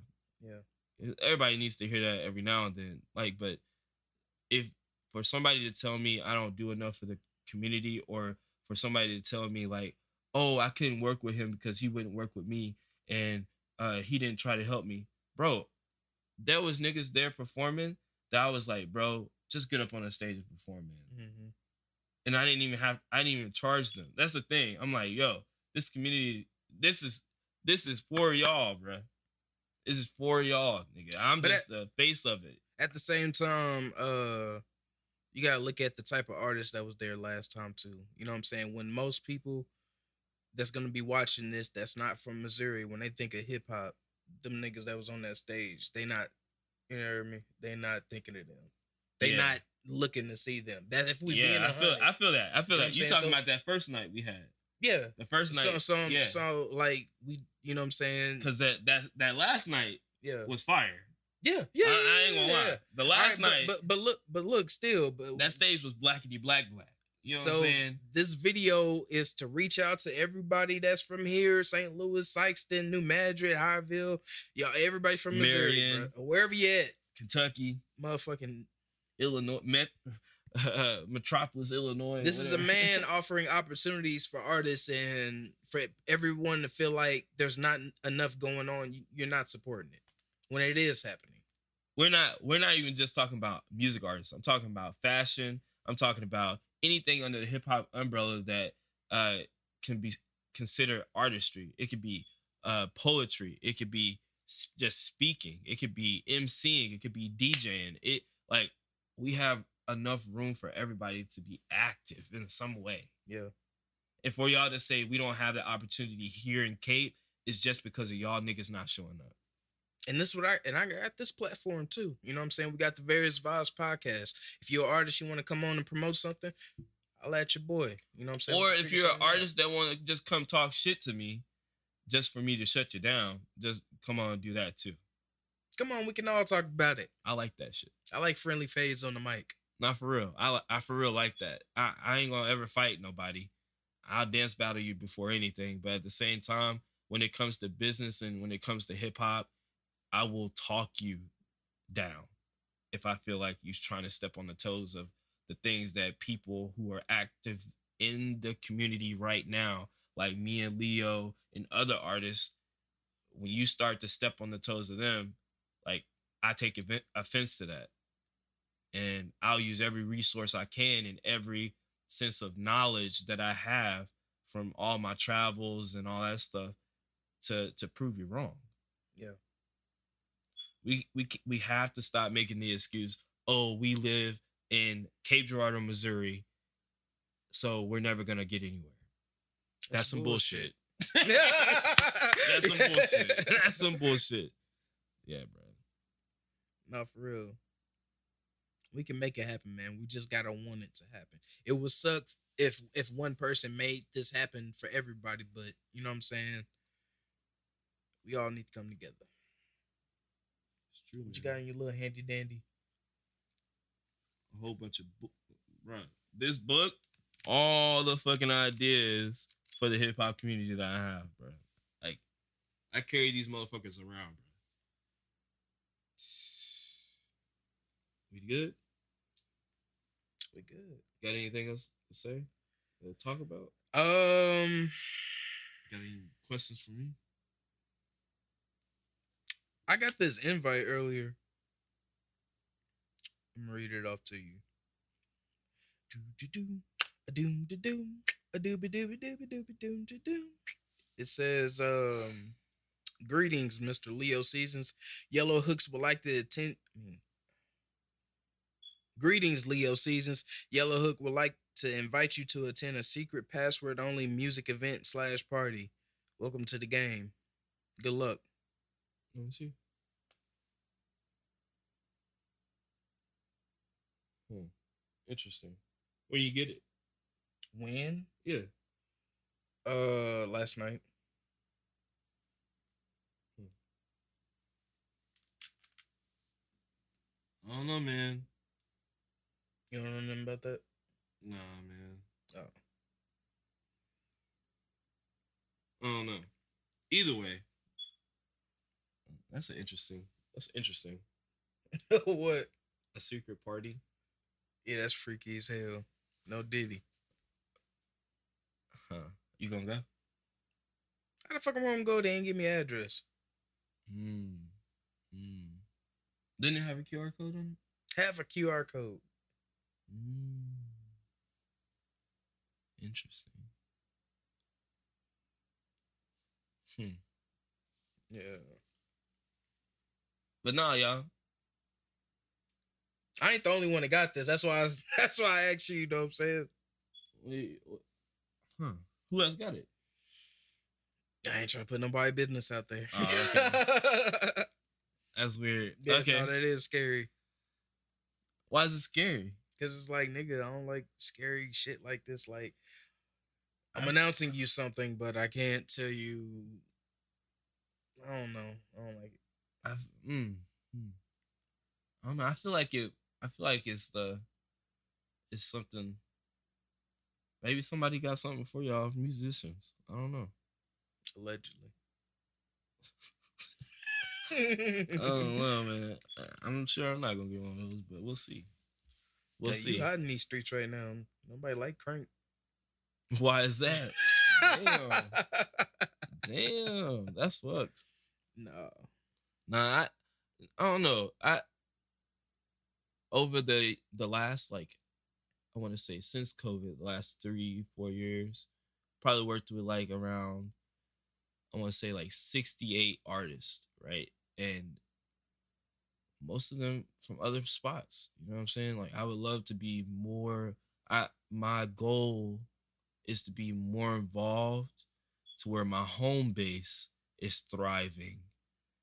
Yeah. Everybody needs to hear that every now and then. Like, but if for somebody to tell me I don't do enough for the community, or for somebody to tell me like, "Oh, I couldn't work with him because he wouldn't work with me, and he didn't try to help me," bro, there was niggas there performing that I was like, bro, just get up on the stage and perform, man. Mm-hmm. And I didn't even charge them. That's the thing. I'm like, yo, this community, this is for y'all, bro. This is for y'all, nigga. I'm just the face of it. At the same time, you gotta look at the type of artist that was there last time too. You know what I'm saying? When most people that's gonna be watching this that's not from Missouri, when they think of hip hop, them niggas that was on that stage, they not, you know what I mean? They not thinking of them. They not looking to see them. That if we being I feel that. You talking about that first night we had? Yeah, the first night. So like we, you know what I'm saying? Because that last night was fire. Yeah. I ain't gonna lie. The last night, but look, still, that stage was blackity black. You know what I'm saying? This video is to reach out to everybody that's from here: St. Louis, Sykeston, New Madrid, Highville, y'all, everybody from Missouri, bro. Wherever you at, Kentucky, motherfucking Illinois, Metropolis, Illinois. This is a man offering opportunities for artists and for everyone to feel like there's not enough going on. You're not supporting it when it is happening. We're not even just talking about music artists. I'm talking about fashion. I'm talking about anything under the hip hop umbrella that can be considered artistry. It could be poetry. It could be just speaking. It could be MCing. It could be DJing. It like we have enough room for everybody to be active in some way. Yeah. And for y'all to say we don't have the opportunity here in Cape is just because of y'all niggas not showing up. And this what I got this platform too. You know what I'm saying? We got the Various Vibes podcast. If you're an artist, you want to come on and promote something, I'll at your boy. You know what I'm saying? Or if you're an artist that want to just come talk shit to me, just for me to shut you down, just come on and do that too. Come on, we can all talk about it. I like that shit. I like friendly fades on the mic. Not for real. I for real like that. I ain't gonna ever fight nobody. I'll dance battle you before anything. But at the same time, when it comes to business and when it comes to hip hop, I will talk you down if I feel like you're trying to step on the toes of the things that people who are active in the community right now, like me and Leo and other artists, when you start to step on the toes of them, like I take offense to that. And I'll use every resource I can and every sense of knowledge that I have from all my travels and all that stuff to prove you wrong. Yeah. We have to stop making the excuse, oh, we live in Cape Girardeau, Missouri, so we're never gonna get anywhere. That's some bullshit. That's some bullshit. That's some bullshit. Yeah, bro. No, for real. We can make it happen, man. We just gotta want it to happen. It would suck if one person made this happen for everybody, but you know what I'm saying? We all need to come together. It's true. What you got in your little handy dandy? A whole bunch of bro. This book, all the fucking ideas for the hip hop community that I have, bro. Like, I carry these motherfuckers around, bro. We good? We good. Got anything else to say? To talk about? Got any questions for me? I got this invite earlier. I'm gonna read it off to you. It says, greetings, Mr. Leo Seasons. Yellow Hooks would like to attend. Greetings, Leo Seasons. Yellow Hook would like to invite you to attend a secret password only music event / party. Welcome to the game. Good luck. Let me see. Interesting. Where you get it? When? Yeah. Last night. I don't know, man. You don't know nothing about that? Nah, man. Oh. I don't know. Either way, that's interesting. What? A secret party? Yeah, that's freaky as hell. No Diddy. Huh. You gonna go? How the fuck am I gonna go there and give me an address? Didn't it have a QR code on it? Have a QR code. Interesting. Yeah. But nah, y'all. I ain't the only one that got this. That's why I asked you, you know what I'm saying? Wait, who else got it? I ain't trying to put nobody business out there. Oh, okay. That's weird. Yeah, okay. no, that is scary. Why is it scary? Because it's like, nigga, I don't like scary shit like this. Like, I'm announcing you something, but I can't tell you. I don't know. I don't like it. I don't know. I feel like it's something. Maybe somebody got something for y'all musicians. I don't know. Allegedly. I don't know, man. I'm sure I'm not gonna get one of those, but we'll see. We'll see. You hot in these streets right now. Nobody like Crank. Why is that? Damn, that's fucked. No. Nah, I don't know. Over the last, like, I want to say since COVID, the last 3-4 years, probably worked with like around I want to say like 68 artists, right? And most of them from other spots. You know what I'm saying? Like I would love to be more. I My goal is to be more involved to where my home base is thriving,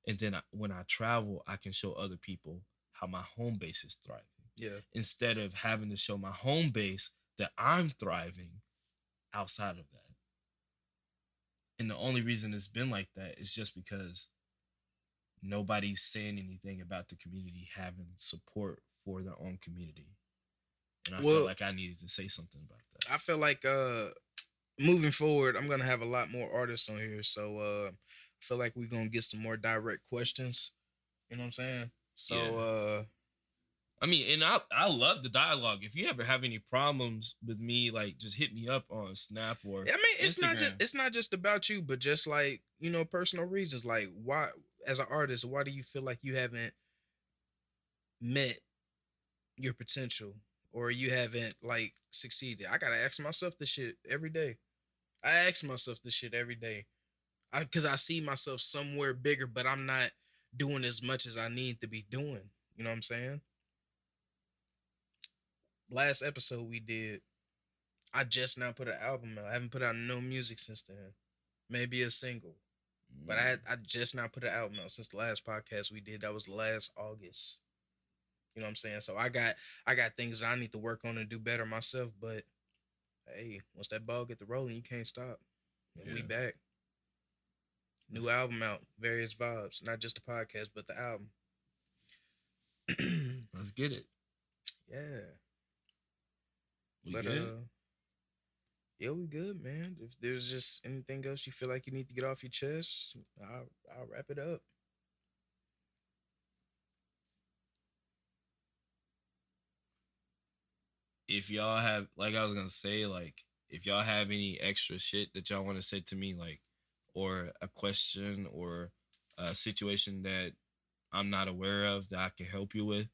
and then when I travel, I can show other people how my home base is thriving. Yeah. Instead of having to show my home base that I'm thriving outside of that. And the only reason it's been like that is just because nobody's saying anything about the community having support for their own community. And I felt Well, like I needed to say something about that. I feel like moving forward, I'm gonna have a lot more artists on here, so I feel like we're gonna get some more direct questions. You know what I'm saying? So Yeah. I mean, and I love the dialogue. If you ever have any problems with me, like just hit me up on Snap or I mean, Instagram. it's not just about you, but just like, you know, personal reasons. Like, why, as an artist, why do you feel like you haven't met your potential, or you haven't like succeeded? I gotta ask myself this shit every day. I ask myself this shit every day. Because I see myself somewhere bigger, but I'm not doing as much as I need to be doing. You know what I'm saying? Last episode we did, I just now put an album out. I haven't put out no music since then. Maybe a single. But I just now put an album out since the last podcast we did. That was last August. You know what I'm saying? So I got things that I need to work on and do better myself. But hey, once that ball get to rolling, you can't stop. And we Yeah. back. New album out, Various Vibes. Not just the podcast, but the album. Let's get it. Yeah. We But good? yeah, we good, man. If there's just anything else you feel like you need to get off your chest, I'll wrap it up. If y'all have, like I was gonna say, like if y'all have any extra shit that y'all want to say to me, like, or a question or a situation that I'm not aware of that I can help you with,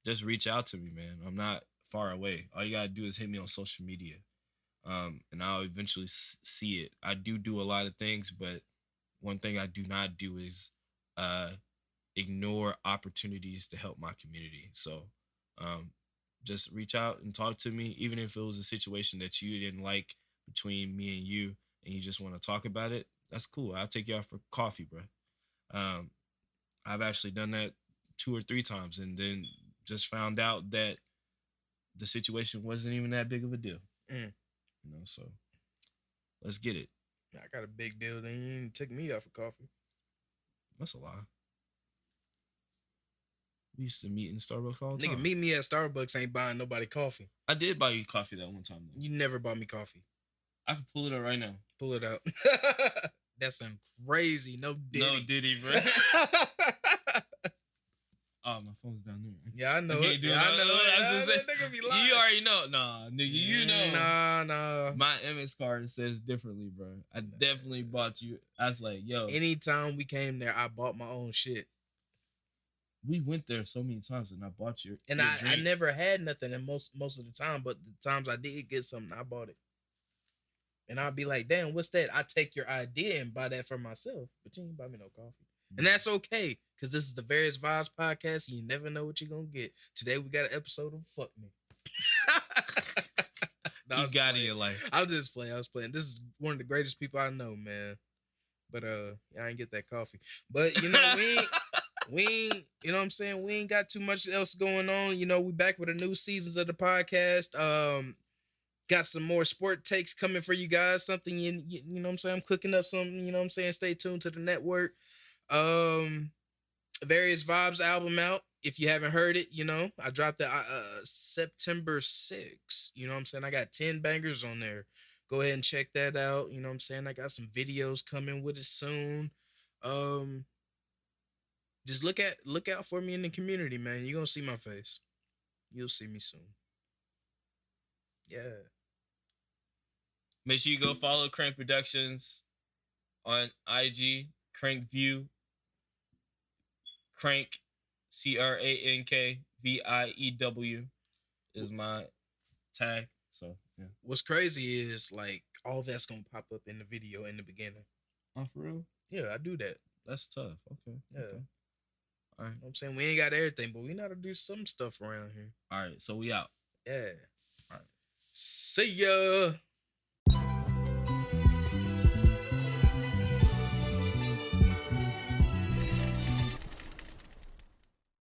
just reach out to me, man. I'm not far away. All you gotta do is hit me on social media, and I'll eventually see it. I do a lot of things, but one thing I do not do is uh, ignore opportunities to help my community. So, um, just reach out and talk to me, even if it was a situation that you didn't like between me and you, and you just want to talk about it. That's cool. I'll take you out for coffee, bro. Um, I've actually done that 2 or 3 times, and then just found out that the situation wasn't even that big of a deal. Mm. So let's get it. I got a big deal. Then you didn't take me out for coffee. That's a lie. We used to meet in Starbucks all the Nigga, time. meet me at Starbucks ain't buying nobody coffee. I did buy you coffee that one time, though. You never bought me coffee. I can pull it up right now. Pull it out. That's some crazy. No Diddy. No Diddy, bro. Oh, my phone's down there. Yeah, I know. Okay, dude, yeah, I know. Nigga be lying. You already know. Nah, nigga, you know. Nah. My MS card says differently, bro. I definitely bought you. I was like, yo. Anytime we came there, I bought my own shit. We went there so many times, and I bought your. And your I never had nothing, and most of the time, but the times I did get something, I bought it. And I'll be like, damn, what's that? I take your idea and buy that for myself, but you ain't buy me no coffee. And that's okay, because this is the Various Vibes podcast, and you never know what you're going to get. Today, we got an episode of Fuck Me. You got it in your life. I was playing. This is one of the greatest people I know, man. But I ain't get that coffee. But, you know, we ain't, you know what I'm saying? We ain't got too much else going on. You know, we back with the new seasons of the podcast. Got some more sport takes coming for you guys. Something, you know what I'm saying? I'm cooking up something, you know what I'm saying? Stay tuned to the network. Various Vibes album out. If you haven't heard it, you know, I dropped it September 6th. You know what I'm saying? I got 10 bangers on there. Go ahead and check that out. You know what I'm saying? I got some videos coming with it soon. Just look out for me in the community, man. You're gonna see my face. You'll see me soon. Yeah. Make sure you go follow Crank Productions on IG, Crank View, Crank, CrankView is my tag. So yeah. What's crazy is like all that's gonna pop up in the video in the beginning. Oh, for real? Yeah, I do that. That's tough. Okay. Yeah. Okay. All right. You know what I'm saying? We ain't got everything, but we know how to do some stuff around here. All right. So we out. Yeah. All right. See ya.